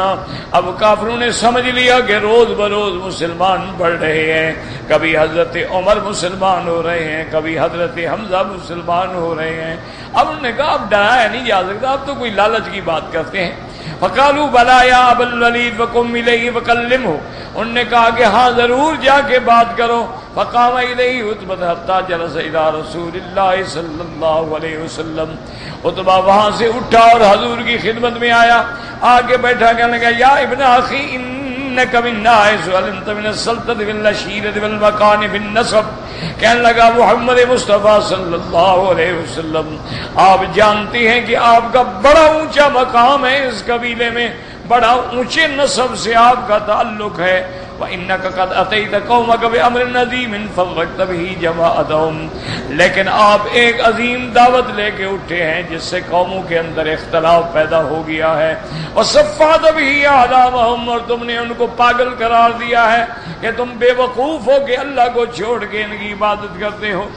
اب کافروں نے سمجھ لیا کہ روز بروز مسلمان بڑھ رہے ہیں. کبھی حضرت عمر مسلمان ہو رہے ہیں, کبھی حضرت حمزہ مسلمان ہو رہے ہیں. اب انہوں نے کہا اب ڈرایا نہیں جا سکتا, اب تو کوئی لالچ کی بات کرتے ہیں. فقالوا بلا یا ابا الولید وقم الیہ وکلمہ. انہوں نے کہا کہ ہاں ضرور جا کے بات کرو. فقام الیہ عتبہ حتی جلس الی رسول اللہ صلی اللہ علیہ وسلم. عتبہ وہاں سے اٹھا اور حضور کی خدمت میں آیا, آگے بیٹھا, کہنے لگا یا ابن اخی انک من نائس ولنت من السلطنۃ والعشیرۃ والمکان بالنسب. کہنے لگا محمد مصطفیٰ صلی اللہ علیہ وسلم, آپ جانتے ہیں کہ آپ کا بڑا اونچا مقام ہے اس قبیلے میں, بڑا اونچے نسب سے آپ کا تعلق ہے. وَإِنَّكَ قَدْ أَتَيْتَ قَوْمَكَ بِأَمْرٍ عَظِيمٍ فَفَرَّقْتَ بِهِ جَمَاعَتَهُمْ. لیکن آپ ایک عظیم دعوت لے کے اٹھے ہیں جس سے قوموں کے اندر اختلاف پیدا ہو گیا ہے. وَصَفَّعْتَ بِهِ أَعْلَامَهُمْ, اور تم نے ان کو پاگل قرار دیا ہے کہ تم بے وقوف ہو کہ اللہ کو چھوڑ کے ان کی عبادت کرتے ہو.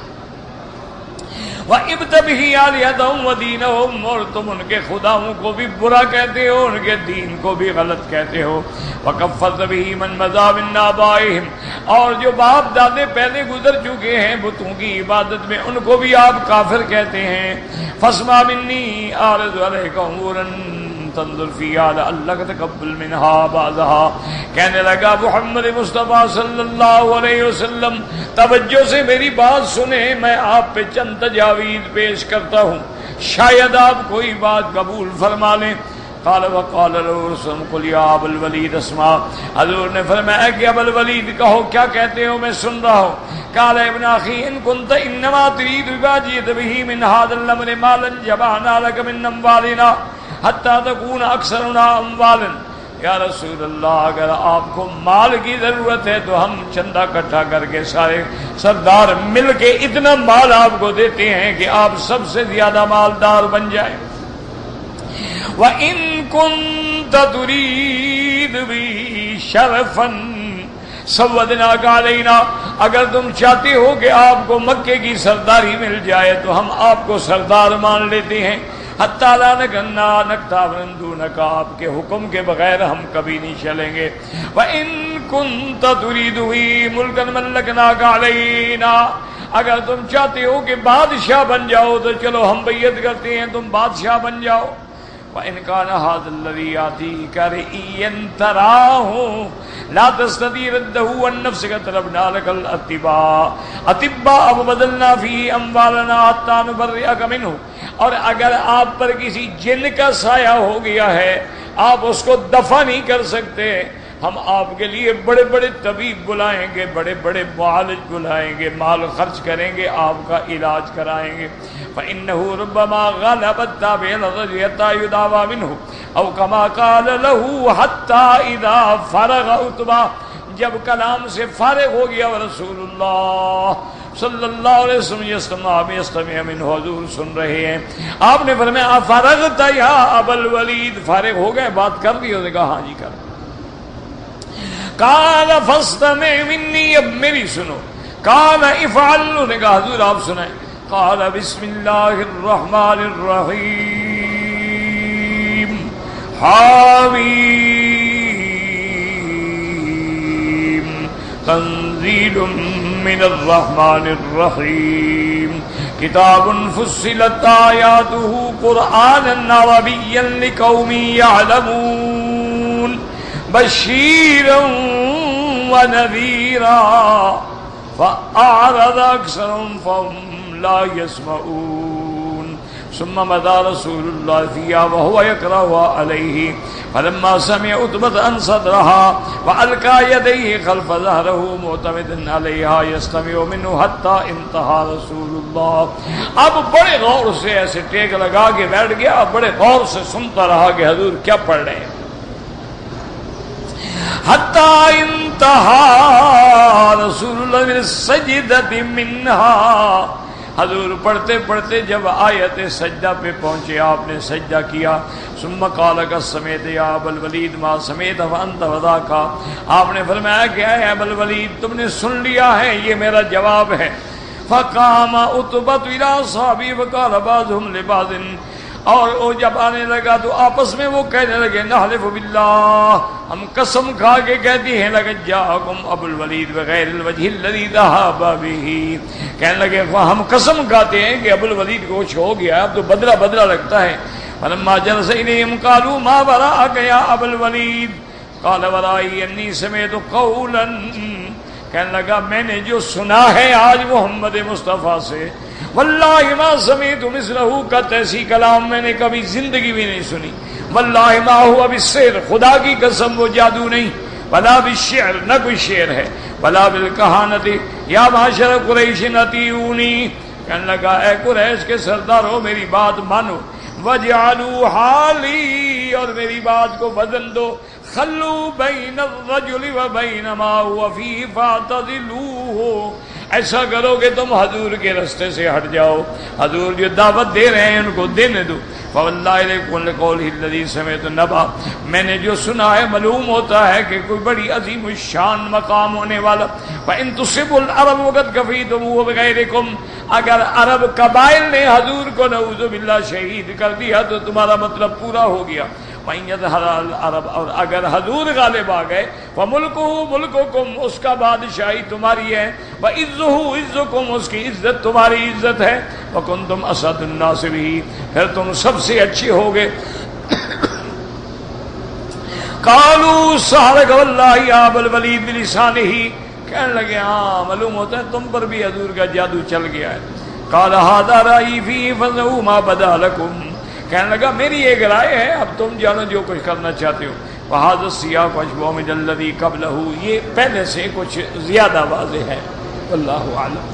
وَإِبْتَ بِهِ آلِهَتَهُمْ وَدِينَهُمْ, اور تم ان کے خداؤں کو بھی برا کہتے ہو, ان کے دین کو بھی غلط کہتے ہو. وَكَفَّرْتَ بِهِ مَنْ مَضَىٰ مِنْ آبَائِهِمْ, اور جو باپ دادے پہلے گزر چکے ہیں بتوں کی عبادت میں ان کو بھی آپ کافر کہتے ہیں. فَاسْمَعْ مِنِّي أَعْرِضُ عَلَيْكَ أُمُورًا تنظر فیہا لعلک تقبل منہا بعضہا. کہنے لگا محمد مصطفیٰ صلی اللہ علیہ وسلم توجہ سے میری بات سنیں, میں آپ پہ چند تجاویز پیش کرتا ہوں, شاید آپ کوئی بات قبول فرما لیں. قال وقال له رسول قل یا ابا الولید اسمع. حضور نے فرمایا کہ ابا الولید کہو کیا کہتے ہو, میں سن رہا ہوں. قال ابن اخی ان كنت انما تريد بما جئت به من هذا الامر مالا جمعنا لك من اموالنا حتی تکون اکثرنا اموالا. یا رسول اللہ اگر آپ کو مال کی ضرورت ہے تو ہم چندہ اکٹھا کر کے سارے سردار مل کے اتنا مال آپ کو دیتے ہیں کہ آپ سب سے زیادہ مالدار بن جائیں. وَإِن كُنْتَ تُرِيدُ بِهِ شَرَفًا سَوَّدْنَاكَ عَلَيْنَا, اگر تم چاہتے ہو کہ آپ کو مکے کی سرداری مل جائے تو ہم آپ کو سردار مان لیتے ہیں. حَتَّى لَا نَكَنَّا نَكْتَابًا دُونَكَ, آپ کے حکم کے بغیر ہم کبھی نہیں چلیں گے. وَإِن كُنْتَ تُرِيدُ بِهِ مُلْكًا مَلَّكْنَاكَ عَلَيْنَا, اگر تم چاہتے ہو کہ بادشاہ بن جاؤ تو چلو ہم بیعت کرتے ہیں تم بادشاہ بن جاؤ. وَإِنْ كَانَ هَذَا الَّذِي يَأْتِيكَ رِئِيًّا تَرَاهُ لَا تَسْتَطِيعُ رَدَّهُ عَنْ نَفْسِكَ طَلَبْنَا لَكَ الْأَطِبَّاءَ وَبَدَلْنَا فِيهِ أَمْوَالَنَا حَتَّى نُبَرِّئَكَ مِنْهُ. اور اگر آپ پر کسی جن کا سایہ ہو گیا ہے آپ اس کو دفع نہیں کر سکتے, ہم آپ کے لیے بڑے بڑے طبیب بلائیں گے, بڑے بڑے معالج بلائیں گے, مال خرچ کریں گے, آپ کا علاج کرائیں گے. فَإِنَّهُ رُبَّمَا غَلَبَ التَّابِعَ الرَّجُلِ حَتَّى يُدَاوَىٰ مِنْهُ أَوْ كَمَا قَالَ لَهُ حَتَّى إِذَا فَرَغَ عُتْبَةٌ, جب کلام سے فارغ ہو گیا رسول اللہ صلی اللہ علیہ وسلم یستمع منہ, حضور سن رہے ہیں. آپ نے فرمایا فارغت یا ابا الولید, فارغ ہو گئے بات کر دی؟ اس نے کہا ہاں جی کر. قال فاستمع منی, اب میری سنو. قال افعل, نے کہا حضور آپ سنائیں. قال بسم اللہ الرحمن الرحیم حامیم تنزیل من الرحمن الرحیم کتاب فصلت آیاتہ قرآنا عربیا لقوم یعلمون بشیرا ونذیرا فأعرض أكثرهم فهم لا يسمعون. ثم مضى رسول الله فيها وهو يقرأ عليه فلما سمع عتبة أن صدرها وألقى يديه خلف ظهره معتمدا عليها يستمع منه حتى انتهى رسول الله. اب بڑے غور سے ایسے ٹیک لگا کے بیٹھ گیا, بڑے غور سے سنتا رہا کہ حضور کیا پڑھ رہے ہیں. حتی انتہا رسول اللہ من السجدۃ منہا, حضور پڑھتے پڑھتے جب آیت سجدہ پہ پہنچے آپ نے سجدہ کیا. ثم قال قد سمعت یا ابا الولید ما سمعت فانت وذاک, آپ نے فرمایا کہ اے ابا الولید تم نے سن لیا ہے, یہ میرا جواب ہے. فقام عتبہ الی اصحابہ وقال بعضهم لبعض, اور وہ جب آنے لگا تو آپس میں وہ کہنے لگے نحلف باللہ، ہم قسم کھا کے کہتی ہیں لقد جاءکم ابو الولید بغیر الوجہ الذی ذهب بہ، کہنے لگے ہم قسم کھاتے ہیں کہ ابو الولید کو کچھ ہو گیا، اب تو بدلہ بدلہ لگتا ہے۔ فلما جلس الیہم قالوا ما وراءک یا ابو الولید قال ورائی انی سمعت قولا، کہنے لگا میں نے جو سنا ہے آج محمد مصطفیٰ سے، واللہ ما سمعت مثلہ، کا ایسی کلام میں نے کبھی زندگی بھی نہیں سنی، واللہ ما ہوا بالسحر، خدا کی قسم وہ جادو نہیں، ولا بالشعر، نہ کوئی شعر ہے، ولا بالکہانت، یا معاشر قریش اطیعونی، کہنے لگا اے قریش کے سردارو میری بات مانو، وجعلوا حالی، اور میری بات کو بدل دو، خلو بین الرجل و بین ما هو فیہ فاعتزلوہ، ایسا کرو کہ تم حضور کے رستے سے ہٹ جاؤ، حضور جو دعوت دے رہے ہیں ان کو دینے دو۔ فواللہ لکل قولہ الذی سمعت نبا، میں نے جو سنا ہے معلوم ہوتا ہے کہ کوئی بڑی عظیم الشان مقام ہونے والا۔ فإن تصبوا العرب وقد کفیتموہ بغیرکم، اگر عرب قبائل نے حضور کو نعوذ باللہ شہید کر دیا تو تمہارا مطلب پورا ہو گیا۔ وَإِنْ يَظْهَرَ الْعَرَبُ، اور اگر حضور غالب آ گئے، فَمُلْكُهُ مُلْكُكُمْ، اس کا بادشاہی تمہاری ہے، وَعِزُّهُ عِزُّكُمْ، اس کی عزت تمہاری عزت ہے، وَكُنْتُمْ أَسَدُ النَّاسِ بِهِ، پھر تم سب سے اچھے ہوگے۔ قَالُوا سَحَرَكَ وَاللَّهِ يَا أَبَا الْوَلِيدِ بِلِسَانِهِ، کہنے لگے ہاں معلوم ہوتا ہے تم پر بھی حضور کا جادو چل گیا ہے۔ قَالَ هَذَا رَأْيِي فِيهِ فَذَرُوا مَا بَدَا لَكُمْ، کہنے لگا میری ایک رائے ہے، اب تم جانو جو کچھ کرنا چاہتے ہو۔ وَهَذَا السِّيَاقُ أَشْبَهُ مِنَ الَّذِي قَبْلَهُ، یہ پہلے سے کچھ زیادہ واضح ہے، واللہ اعلم۔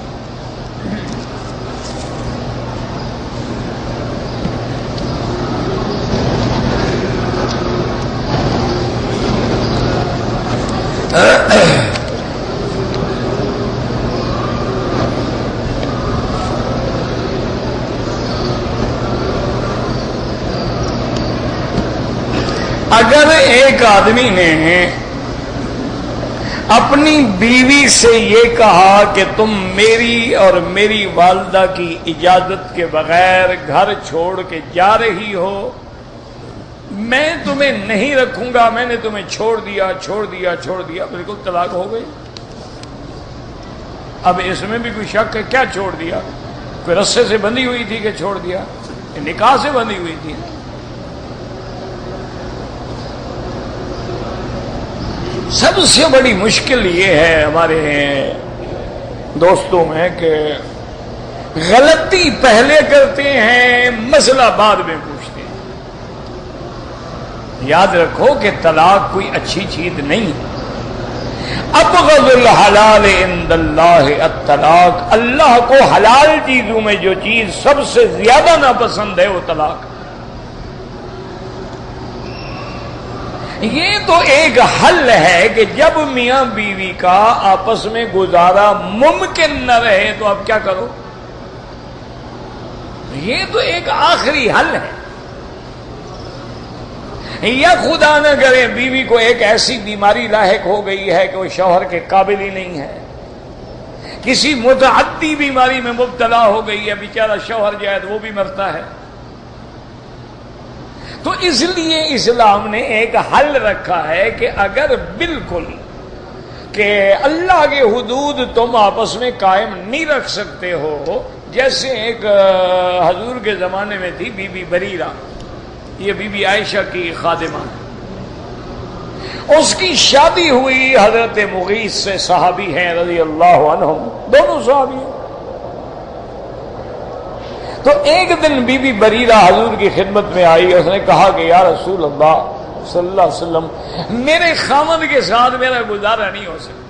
اگر ایک آدمی نے اپنی بیوی سے یہ کہا کہ تم میری اور میری والدہ کی اجازت کے بغیر گھر چھوڑ کے جا رہی ہو، میں تمہیں نہیں رکھوں گا، میں نے تمہیں چھوڑ دیا چھوڑ دیا چھوڑ دیا، بالکل طلاق ہو گئی۔ اب اس میں بھی کوئی شک ہے، کیا چھوڑ دیا؟ کوئی رسے سے بندھی ہوئی تھی کہ چھوڑ دیا؟ نکاح سے بندھی ہوئی تھی۔ سب سے بڑی مشکل یہ ہے ہمارے دوستوں میں کہ غلطی پہلے کرتے ہیں، مسئلہ بعد میں پوچھتے ہیں۔ یاد رکھو کہ طلاق کوئی اچھی چیز نہیں۔ ابغض الحلال عند اللہ الطلاق، اللہ کو حلال چیزوں میں جو چیز سب سے زیادہ ناپسند ہے وہ طلاق۔ یہ تو ایک حل ہے کہ جب میاں بیوی کا آپس میں گزارا ممکن نہ رہے تو اب کیا کرو، یہ تو ایک آخری حل ہے۔ یا خدا نہ کرے بیوی کو ایک ایسی بیماری لاحق ہو گئی ہے کہ وہ شوہر کے قابل ہی نہیں ہے، کسی متعدی بیماری میں مبتلا ہو گئی ہے، بیچارہ شوہر جو ہے وہ بھی مرتا ہے۔ تو اس لیے اسلام نے ایک حل رکھا ہے کہ اگر بالکل کہ اللہ کے حدود تم آپس میں قائم نہیں رکھ سکتے ہو، جیسے ایک حضور کے زمانے میں تھی بی بی بریرہ، یہ بی بی عائشہ کی خادمہ، اس کی شادی ہوئی حضرت مغیث سے، صحابی ہیں رضی اللہ عنہم، دونوں صحابی ہیں۔ تو ایک دن بی بی بریرہ حضور کی خدمت میں آئی، اس نے کہا کہ یا رسول اللہ صلی اللہ علیہ وسلم، میرے خامد کے ساتھ میرا گزارا نہیں ہو سکتا،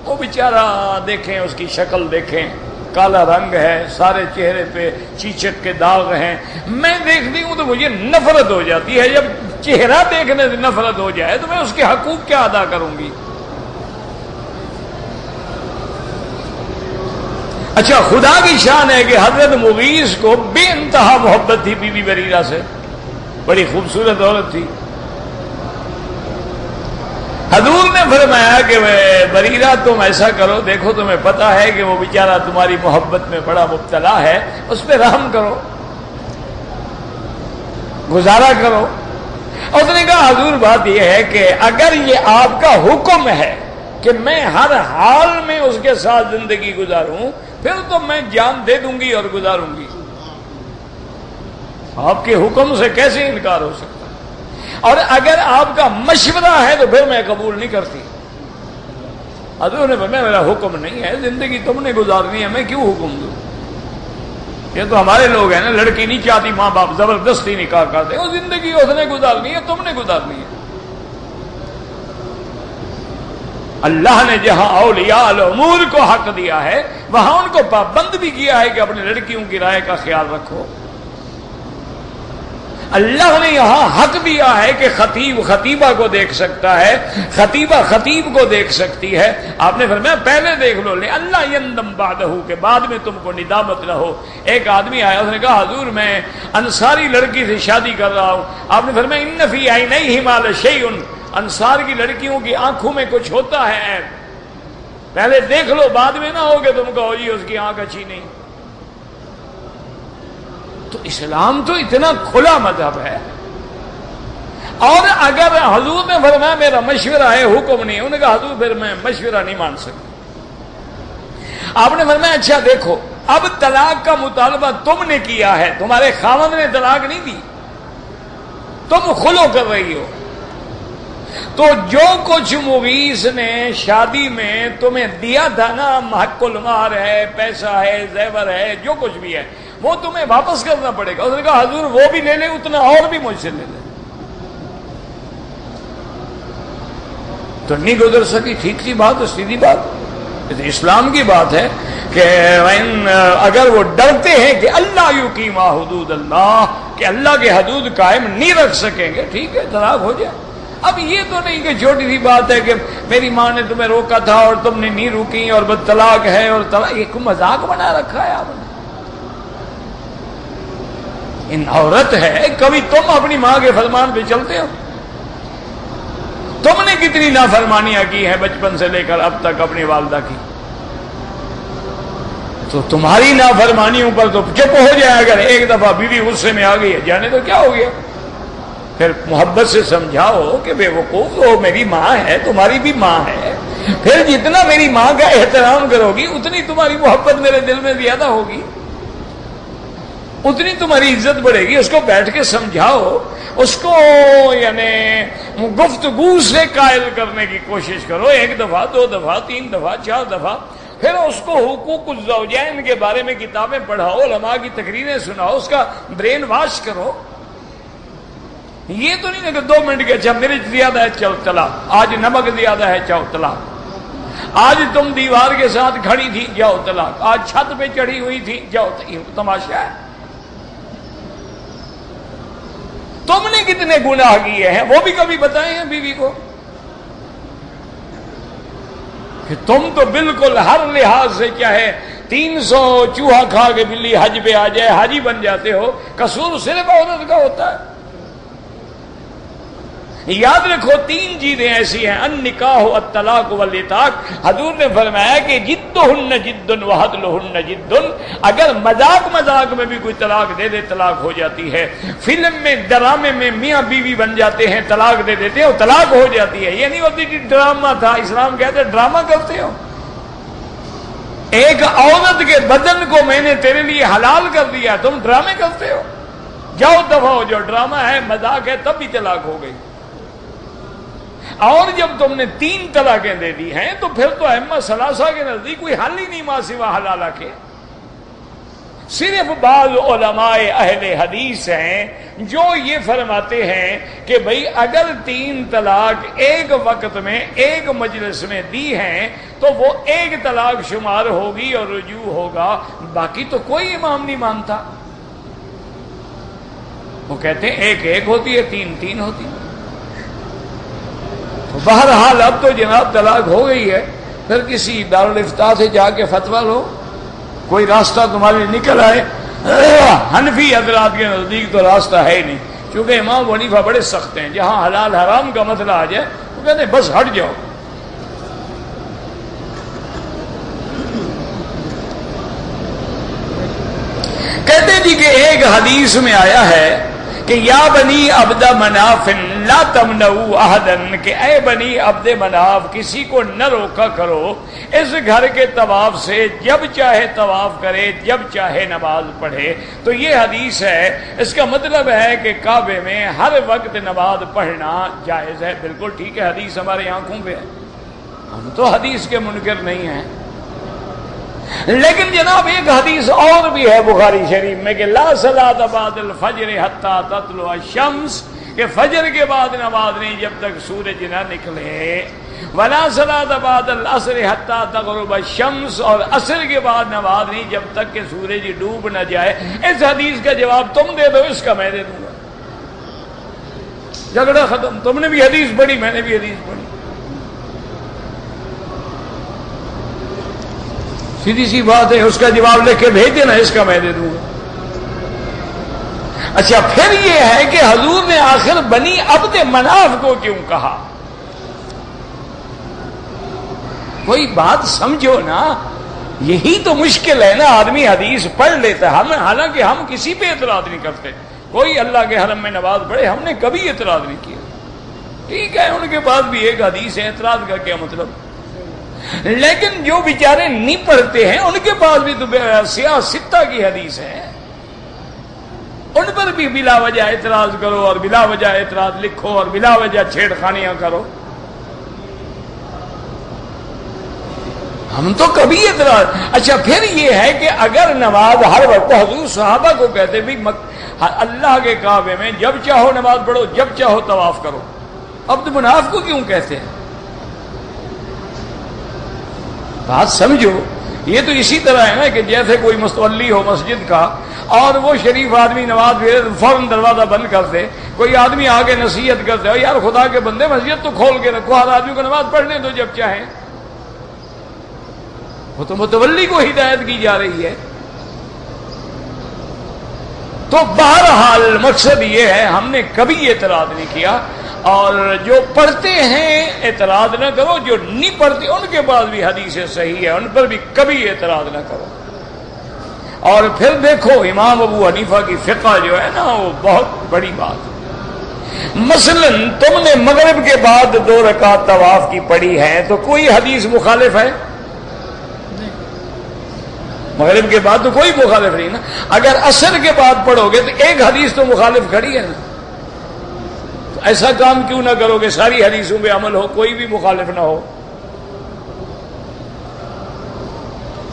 وہ بیچارہ دیکھیں اس کی شکل دیکھیں، کالا رنگ ہے، سارے چہرے پہ چیچک کے داغ ہیں، میں دیکھتی ہوں تو مجھے نفرت ہو جاتی ہے، جب چہرہ دیکھنے سے نفرت ہو جائے تو میں اس کے حقوق کیا ادا کروں گی؟ اچھا خدا کی شان ہے کہ حضرت مغیث کو بے انتہا محبت تھی بی بی بریرہ سے، بڑی خوبصورت عورت تھی۔ حضور نے فرمایا کہ بریرہ تم ایسا کرو، دیکھو تمہیں پتا ہے کہ وہ بیچارہ تمہاری محبت میں بڑا مبتلا ہے، اس پہ رحم کرو۔ گزارا کرو. اس نے کہا حضور بات یہ ہے کہ اگر یہ آپ کا حکم ہے کہ میں ہر حال میں اس کے ساتھ زندگی گزاروں پھر تو میں جان دے دوں گی اور گزاروں گی. آپ کے حکم سے کیسے انکار ہو سکتا ہے؟ اور اگر آپ کا مشورہ ہے تو پھر میں قبول نہیں کرتی. حضور نے فرمایا میرا حکم نہیں ہے، زندگی تم نے گزارنی ہے، میں کیوں حکم دوں؟ یہ تو ہمارے لوگ ہیں نا، لڑکی نہیں چاہتی ماں باپ زبردستی نکاح کرتے، وہ زندگی اس نے گزارنی ہے، تم نے گزارنی ہے. اللہ نے جہاں اولیاء الامور کو حق دیا ہے وہاں ان کو پابند بھی کیا ہے کہ اپنی لڑکیوں کی رائے کا خیال رکھو. اللہ نے یہاں حق دیا ہے کہ خطیب خطیبہ کو دیکھ سکتا ہے، خطیبہ خطیب کو دیکھ سکتی ہے. آپ نے فرمایا پہلے دیکھ لو لے اللہ یندم بعدہ، کہ بعد میں تم کو ندامت نہ ہو. ایک آدمی آیا، اس نے کہا حضور میں انصاری لڑکی سے شادی کر رہا ہوں. آپ نے فرمایا ان فی عینیہما لشیء، انصار کی لڑکیوں کی آنکھوں میں کچھ ہوتا ہے عیب، پہلے دیکھ لو بعد میں نہ ہو کہ تم کہو جی اس کی آنکھ اچھی نہیں. تو اسلام تو اتنا کھلا مذہب ہے. اور اگر حضور نے فرمایا میرا مشورہ ہے حکم نہیں، انہوں نے کہا حضور پھر میں مشورہ نہیں مان سکتا. آپ نے فرمایا اچھا دیکھو اب طلاق کا مطالبہ تم نے کیا ہے، تمہارے خاوند نے طلاق نہیں دی، تم خلو کر رہی ہو، تو جو کچھ مغیث نے شادی میں تمہیں دیا تھا نا، حق المہر ہے، پیسہ ہے، زیور ہے، جو کچھ بھی ہے وہ تمہیں واپس کرنا پڑے گا. اس نے کہا حضور وہ بھی لے لے اتنا اور بھی مجھ سے لے لے. تو نہیں گزر سکی، ٹھیک سی بات ہے، سیدھی بات. اسلام کی بات ہے کہ اگر وہ ڈرتے ہیں کہ اللہ یقیم حدود اللہ، کہ اللہ کے حدود قائم نہیں رکھ سکیں گے، ٹھیک ہے طلاق ہو جائے. اب یہ تو نہیں کہ چھوٹی سی بات ہے کہ میری ماں نے تمہیں روکا تھا اور تم نے نہیں روکی اور بس طلاق ہے، اور طلاق ایک مذاق بنا رکھا ہے آپ نے. ان عورت ہے، کبھی تم اپنی ماں کے فرمان پہ چلتے ہو؟ تم نے کتنی نافرمانیاں کی ہیں بچپن سے لے کر اب تک اپنی والدہ کی. تو تمہاری نافرمانیوں پر تو چپ ہو جائے. اگر ایک دفعہ بیوی غصے میں آ گئی ہے جانے تو کیا ہو گیا، پھر محبت سے سمجھاؤ کہ بے وقوف وہ میری ماں ہے، تمہاری بھی ماں ہے. پھر جتنا میری ماں کا احترام کرو گی اتنی تمہاری محبت میرے دل میں زیادہ ہوگی، اتنی تمہاری عزت بڑھے گی. اس کو بیٹھ کے سمجھاؤ، اس کو یعنی گفتگو سے قائل کرنے کی کوشش کرو، ایک دفعہ، دو دفعہ، تین دفعہ، چار دفعہ. پھر اس کو حقوق الزوجین کے بارے میں کتابیں پڑھاؤ، علماء کی تقریریں سناؤ، اس کا برین واش کرو. یہ تو نہیں کہ 2 منٹ کے اچھا مرچ زیادہ ہے چل طلاق، آج نمک زیادہ ہے چاؤ طلاق، آج تم دیوار کے ساتھ کھڑی تھی جاؤ طلاق، آج چھت پہ چڑھی ہوئی تھی جاؤ. تماشا ہے. تم نے کتنے گناہ کیے ہیں وہ بھی کبھی بتائے ہیں بیوی کو؟ کہ تم تو بالکل ہر لحاظ سے چاہے 300 چوہا کھا کے بلی حج پہ آ جائے حاجی بن جاتے ہو، قصور صرف عورت کا ہوتا ہے. یاد رکھو 3 چیزیں ایسی ہیں، النکاح الطلاق والعتاق. حضور نے فرمایا کہ جدہن جد وحدلہن جد. اگر مذاق میں بھی کوئی طلاق دے دے طلاق ہو جاتی ہے. فلم میں ڈرامے میں میاں بیوی بن جاتے ہیں، طلاق دے دیتے ہیں، طلاق ہو جاتی ہے. یہ نہیں ہوتی کہ ڈرامہ تھا، اسلام کہتے ڈرامہ کرتے ہو. ایک عورت کے بدن کو میں نے تیرے لیے حلال کر دیا، تم ڈرامے کرتے ہو. جاؤ دفعہ ہو، جو ڈرامہ ہے مذاق ہے تب بھی طلاق ہو گئی. اور جب تم نے 3 طلاقیں دے دی ہیں تو پھر تو ائمہ ثلاثہ کے نزدیک کوئی حل ہی نہیں ما سوا حلالہ کے. صرف بعض علماء اہل حدیث ہیں جو یہ فرماتے ہیں کہ بھئی اگر 3 طلاق ایک وقت میں ایک مجلس میں دی ہیں تو وہ ایک طلاق شمار ہوگی اور رجوع ہوگا. باقی تو کوئی امام نہیں مانتا. وہ کہتے ہیں ایک ایک ہوتی ہے، 3 ہوتی ہے. بہرحال اب تو جناب طلاق ہو گئی ہے، پھر کسی دارالافتاء سے جا کے فتویٰ لو، کوئی راستہ تمہارے نکل آئے. حنفی حضرات کے نزدیک تو راستہ ہے ہی نہیں، کیونکہ امام ابو حنیفہ بڑے سخت ہیں. جہاں حلال حرام کا مسئلہ آ جائے وہ کہتے ہیں بس ہٹ جاؤ. کہتے جی کہ ایک حدیث میں آیا ہے کہ یا بنی عبد مناف لا تمنعوا احدا، کہ اے بنی عبد مناف کسی کو نہ روکا کرو اس گھر کے طواف سے، جب چاہے طواف کرے جب چاہے نماز پڑھے۔ تو یہ حدیث ہے، اس کا مطلب ہے کہ کعبے میں ہر وقت نماز پڑھنا جائز ہے۔ بالکل ٹھیک ہے، حدیث ہمارے آنکھوں پہ ہے، ہم تو حدیث کے منکر نہیں ہیں۔ لیکن جناب ایک حدیث اور بھی ہے بخاری شریف میں کہ لا صلاۃ بعد الفجر حتی تطلع الشمس، کہ فجر کے بعد نماز نہیں جب تک سورج نہ نکلے، ولا صلاۃ بعد العصر حتی تغرب الشمس، اور عصر کے بعد نماز نہیں جب تک کہ سورج ڈوب نہ جائے۔ اس حدیث کا جواب تم دے دو، اس کا میں دے دوں گا، جھگڑا ختم۔ تم نے بھی حدیث پڑھی، میں نے بھی حدیث پڑھی، سیدھی سی بات ہے، اس کا جواب لکھ کے بھیج دینا، اس کا میں دے دوں گا۔ اچھا پھر یہ ہے کہ حضور نے آخر بنی عبد مناف کو کیوں کہا؟ کوئی بات سمجھو نا، یہی تو مشکل ہے نا، آدمی حدیث پڑھ لیتا ہے، حالانکہ ہم کسی پہ اعتراض نہیں کرتے، کوئی اللہ کے حرم میں نماز پڑھے ہم نے کبھی اعتراض نہیں کیا، ٹھیک ہے ان کے پاس بھی ایک حدیث ہے، اعتراض کا کیا مطلب؟ لیکن جو بیچارے نہیں پڑھتے ہیں ان کے پاس بھی تو سیاہ ستہ کی حدیث ہے، ان پر بھی بلا وجہ اعتراض کرو اور بلا وجہ اعتراض لکھو اور بلا وجہ چھیڑ خانیاں کرو۔ ہم تو کبھی اعتراض۔ اچھا پھر یہ ہے کہ اگر نماز ہر وقت، حضور صحابہ کو کہتے بھی اللہ کے کعبے میں جب چاہو نماز پڑھو جب چاہو طواف کرو، عبد مناف کو کیوں کہتے ہیں؟ بات سمجھو، یہ تو اسی طرح ہے نا کہ جیسے کوئی مستولی ہو مسجد کا اور وہ شریف آدمی نماز پڑھے فوراً دروازہ بند کر دے، کوئی آدمی آگے نصیحت کرتے ہو یار خدا کے بندے مسجد تو کھول کے رکھو، ہر آدمی کو نماز پڑھنے دو جب چاہے، وہ تو متولی کو ہدایت کی جا رہی ہے۔ تو بہرحال مقصد یہ ہے ہم نے کبھی اعتراض نہیں کیا، اور جو پڑھتے ہیں اعتراض نہ کرو، جو نہیں پڑھتے ان کے پاس بھی حدیث صحیح ہے، ان پر بھی کبھی اعتراض نہ کرو۔ اور پھر دیکھو امام ابو حنیفہ کی فقہ جو ہے نا وہ بہت بڑی بات ہے۔ مثلا تم نے مغرب کے بعد 2 رکعت طواف کی پڑھی ہے تو کوئی حدیث مخالف ہے؟ مغرب کے بعد تو کوئی مخالف نہیں نا۔ اگر عصر کے بعد پڑھو گے تو ایک حدیث تو مخالف کھڑی ہے نا، تو ایسا کام کیوں نہ کرو کہ ساری حدیثوں پہ عمل ہو، کوئی بھی مخالف نہ ہو۔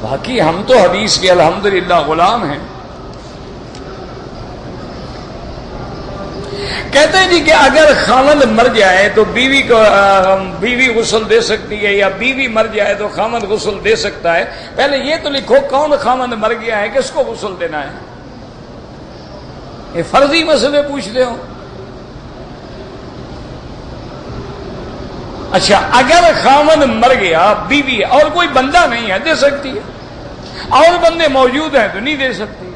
باقی ہم تو حدیث کے الحمدللہ غلام ہیں۔ کہتے ہیں جی کہ اگر خاوند مر جائے تو بیوی غسل دے سکتی ہے، یا بیوی مر جائے تو خاوند غسل دے سکتا ہے۔ پہلے یہ تو لکھو کون خاوند مر گیا ہے، کس کو غسل دینا ہے؟ یہ فرضی مسئلے پوچھتے ہو۔ اچھا اگر خاوند مر گیا، بیوی اور کوئی بندہ نہیں ہے دے سکتی ہے، اور بندے موجود ہیں تو نہیں دے سکتی۔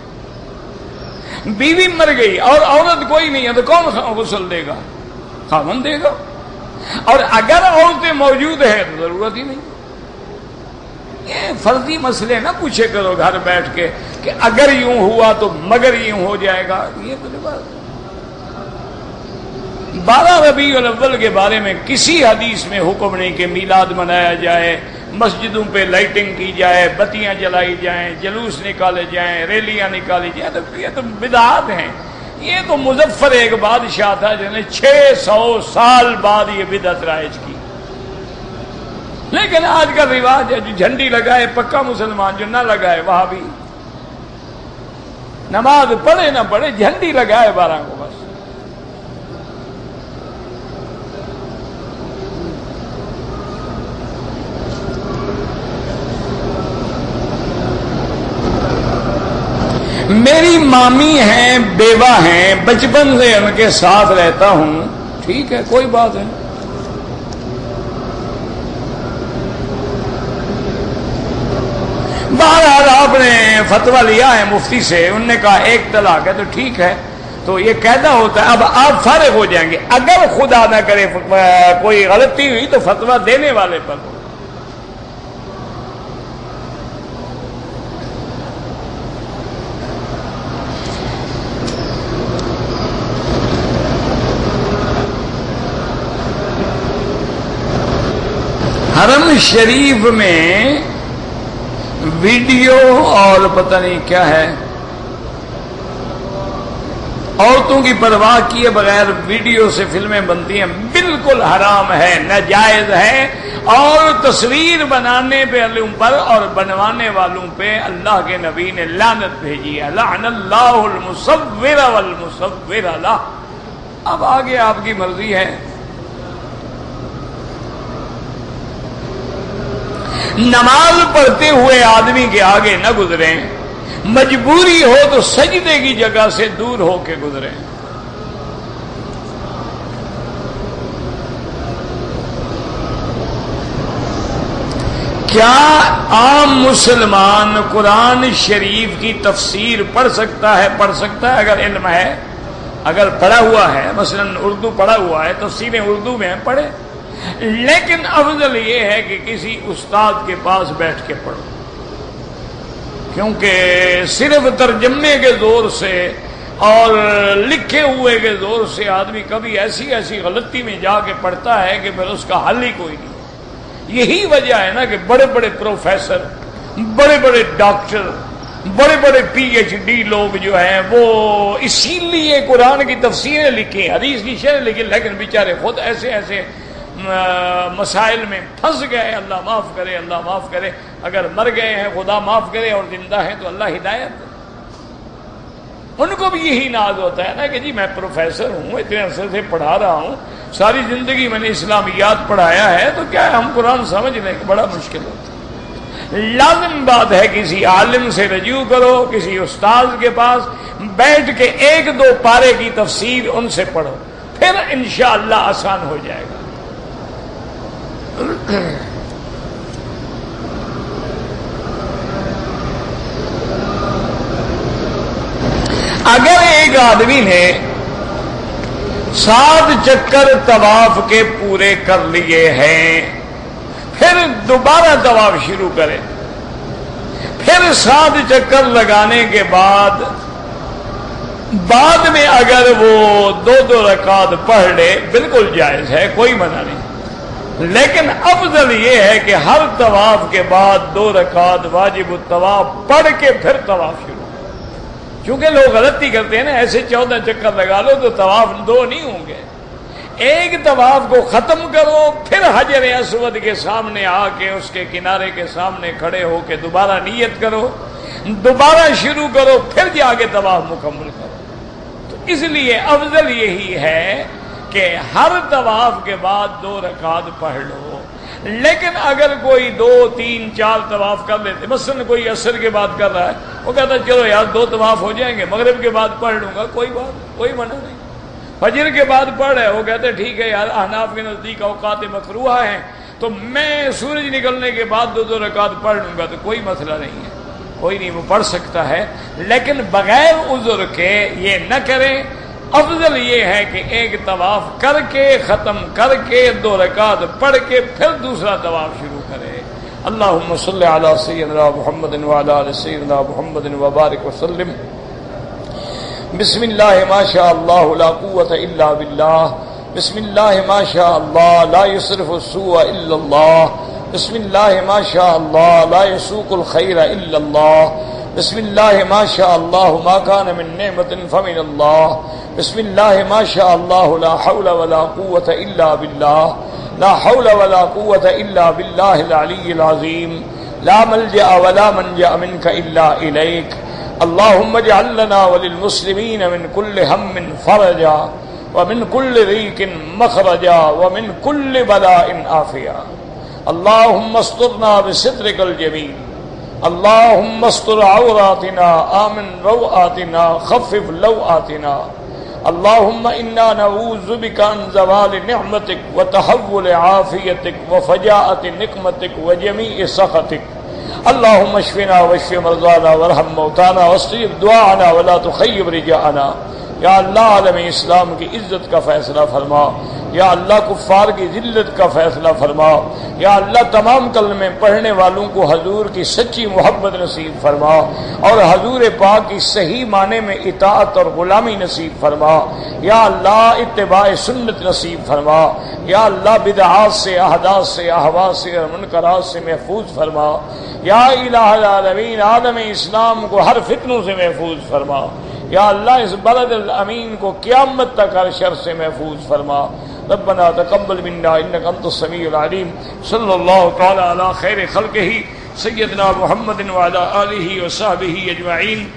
بیوی مر گئی اور عورت کوئی نہیں ہے تو کون غسل دے گا؟ خاوند دے گا۔ اور اگر عورتیں موجود ہیں تو ضرورت ہی نہیں۔ یہ فرضی مسئلے نہ پوچھے کرو گھر بیٹھ کے کہ اگر یوں ہوا تو مگر یوں ہو جائے گا، یہ تو بات۔ 12 ربیع الاول کے بارے میں کسی حدیث میں حکم نہیں کہ میلاد منایا جائے، مسجدوں پہ لائٹنگ کی جائے، بتیاں جلائی جائیں، جلوس نکالے جائیں، ریلیاں نکالی جائیں، تو یہ تو بدعات ہیں۔ یہ تو مظفر ایک بادشاہ تھا جس نے 600 سال بعد یہ بدعت رائج کی۔ لیکن آج کا رواج ہے جو جھنڈی لگائے پکا مسلمان، جو نہ لگائے وہاں بھی نماز پڑھے نہ پڑھے جھنڈی لگائے 12 کو بس۔ میری مامی ہیں، بیوہ ہیں، بچپن سے ان کے ساتھ رہتا ہوں، ٹھیک ہے کوئی بات ہے۔ بہرحال آپ نے فتویٰ لیا ہے مفتی سے، انہوں نے کہا 1 طلاق ہے تو ٹھیک ہے، تو یہ قاعدہ ہوتا ہے۔ اب آپ فارغ ہو جائیں گے، اگر خدا نہ کرے کوئی غلطی ہوئی تو فتویٰ دینے والے پر ہو۔ حرم شریف میں ویڈیو اور پتہ نہیں کیا ہے، عورتوں کی پرواہ کیے بغیر ویڈیو سے فلمیں بنتی ہیں، بالکل حرام ہے، ناجائز ہے، اور تصویر بنانے پہ پر اور بنوانے والوں پہ اللہ کے نبی نے لعنت بھیجی ہے، لعن اللہ المصور والمصور له۔ اب آگے آپ کی مرضی ہے۔ نماز پڑھتے ہوئے آدمی کے آگے نہ گزریں، مجبوری ہو تو سجدے کی جگہ سے دور ہو کے گزریں۔ کیا عام مسلمان قرآن شریف کی تفسیر پڑھ سکتا ہے؟ پڑھ سکتا ہے اگر علم ہے، اگر پڑھا ہوا ہے، مثلا اردو پڑھا ہوا ہے، تفسیریں اردو میں پڑھے، لیکن افضل یہ ہے کہ کسی استاد کے پاس بیٹھ کے پڑھو، کیونکہ صرف ترجمے کے زور سے اور لکھے ہوئے کے زور سے آدمی کبھی ایسی غلطی میں جا کے پڑھتا ہے کہ پھر اس کا حل ہی کوئی نہیں۔ یہی وجہ ہے نا کہ بڑے بڑے پروفیسر، بڑے بڑے ڈاکٹر، بڑے بڑے پی ایچ ڈی لوگ جو ہیں وہ اسی لیے قرآن کی تفسیریں لکھی، حدیث کی شرح لکھی، لیکن بیچارے خود ایسے مسائل میں پھنس گئے۔ اللہ معاف کرے، اللہ معاف کرے۔ اگر مر گئے ہیں خدا معاف کرے، اور زندہ ہیں تو اللہ ہدایت دے۔ ان کو بھی یہی ناز ہوتا ہے نا کہ جی میں پروفیسر ہوں، اتنے عرصے سے پڑھا رہا ہوں، ساری زندگی میں نے اسلامیات پڑھایا ہے، تو کیا ہے ہم قرآن سمجھ لیں کہ بڑا مشکل ہوتا ہے۔ لازم بات ہے کسی عالم سے رجوع کرو، کسی استاذ کے پاس بیٹھ کے 1-2 پارے کی تفسیر ان سے پڑھو، پھر انشاءاللہ آسان ہو جائے گا۔ اگر ایک آدمی نے 7 چکر طواف کے پورے کر لیے ہیں، پھر دوبارہ طواف شروع کرے، پھر 7 چکر لگانے کے بعد میں اگر وہ 2 رکعت پڑھ لے، بالکل جائز ہے، کوئی منع نہیں، لیکن افضل یہ ہے کہ ہر طواف کے بعد 2 رکعت واجب الطواف پڑھ کے پھر طواف شروع۔ چونکہ لوگ غلطی کرتے ہیں نا، ایسے 14 چکر لگا لو تو طواف 2 نہیں ہوں گے۔ ایک طواف کو ختم کرو، پھر حجر اسود کے سامنے آ کے اس کے کنارے کے سامنے کھڑے ہو کے دوبارہ نیت کرو، دوبارہ شروع کرو، پھر جا کے طواف مکمل کرو۔ تو اس لیے افضل یہی ہے کہ ہر طواف کے بعد 2 رکعت پڑھ لو۔ لیکن اگر کوئی 2، 3، 4 طواف کر لیتے، مثلا کوئی عصر کے بعد کر رہا ہے، وہ کہتا ہے چلو یار 2 طواف ہو جائیں گے، مغرب کے بعد پڑھ لوں گا، کوئی بات، کوئی منع نہیں۔ فجر کے بعد پڑھ رہے، وہ کہتے ہیں ٹھیک ہے یار، احناف کے نزدیک اوقات مکروہ ہیں، تو میں سورج نکلنے کے بعد 2 رکعت پڑھ لوں گا، تو کوئی مسئلہ نہیں ہے، کوئی نہیں، وہ پڑھ سکتا ہے، لیکن بغیر عذر کے یہ نہ کریں۔ افضل یہ ہے کہ ایک طواف کر کے ختم کر کے 2 رکعت پڑھ کے پھر دوسرا طواف شروع کرے۔ اللہم صلی علی سیدنا محمد وعلی آل سیدنا محمد وبارک وسلم۔ بسم اللہ ما شاء اللہ لا قوة الا باللہ، بسم اللہ ما شاء اللہ لا يصرف السوء الا اللہ، بسم اللہ ما شاء اللہ لا يسوق الخیر الا اللہ، بسم اللہ ما شاء اللہ ما كان من نعمت فمن اللہ، بسم اللہ ما شاء اللہ لا حول ولا قوة الا باللہ، لا حول ولا قوة الا باللہ العلی العظیم، لا ملجأ ولا منجأ منك الا الیک، اللہم اجعل لنا وللمسلمین من کل ہم فرجا ومن کل ضیق مخرجا ومن کل بلاء عافیا، اللہم استرنا بسترک الجمیل، اللہم استر عوراتنا آمن روآتنا خفف لوآتنا، اللہم انا نعوذ بک عن زوال نعمتک وتحول عافیتک وفجاءت نقمتک وجمیع سخطک، اللہم اشفنا واشف مرضانا وارحم موتانا واستجب دعانا ولا تخیب رجاءنا یا اللہ عالم اسلام کی عزت کا فیصلہ فرما، یا اللہ کفار کی ذلت کا فیصلہ فرما، یا اللہ تمام کلمے پڑھنے والوں کو حضور کی سچی محبت نصیب فرما اور حضور پاک کی صحیح معنی میں اطاعت اور غلامی نصیب فرما، یا اللہ اتباع سنت نصیب فرما، یا اللہ بدعات سے، احداث سے، اہوا سے اور منکرات سے محفوظ فرما، یا الہ العالمین عالم اسلام کو ہر فتنوں سے محفوظ فرما، یا اللہ اس بلد الامین کو قیامت تک ہر شر سے محفوظ فرما۔ ربنا تقبل منا انك انت السميع العليم۔ صلی اللہ تعالی علی خیر خلقہ سیدنا محمد وعلی آلہ وصحبہ اجمعین۔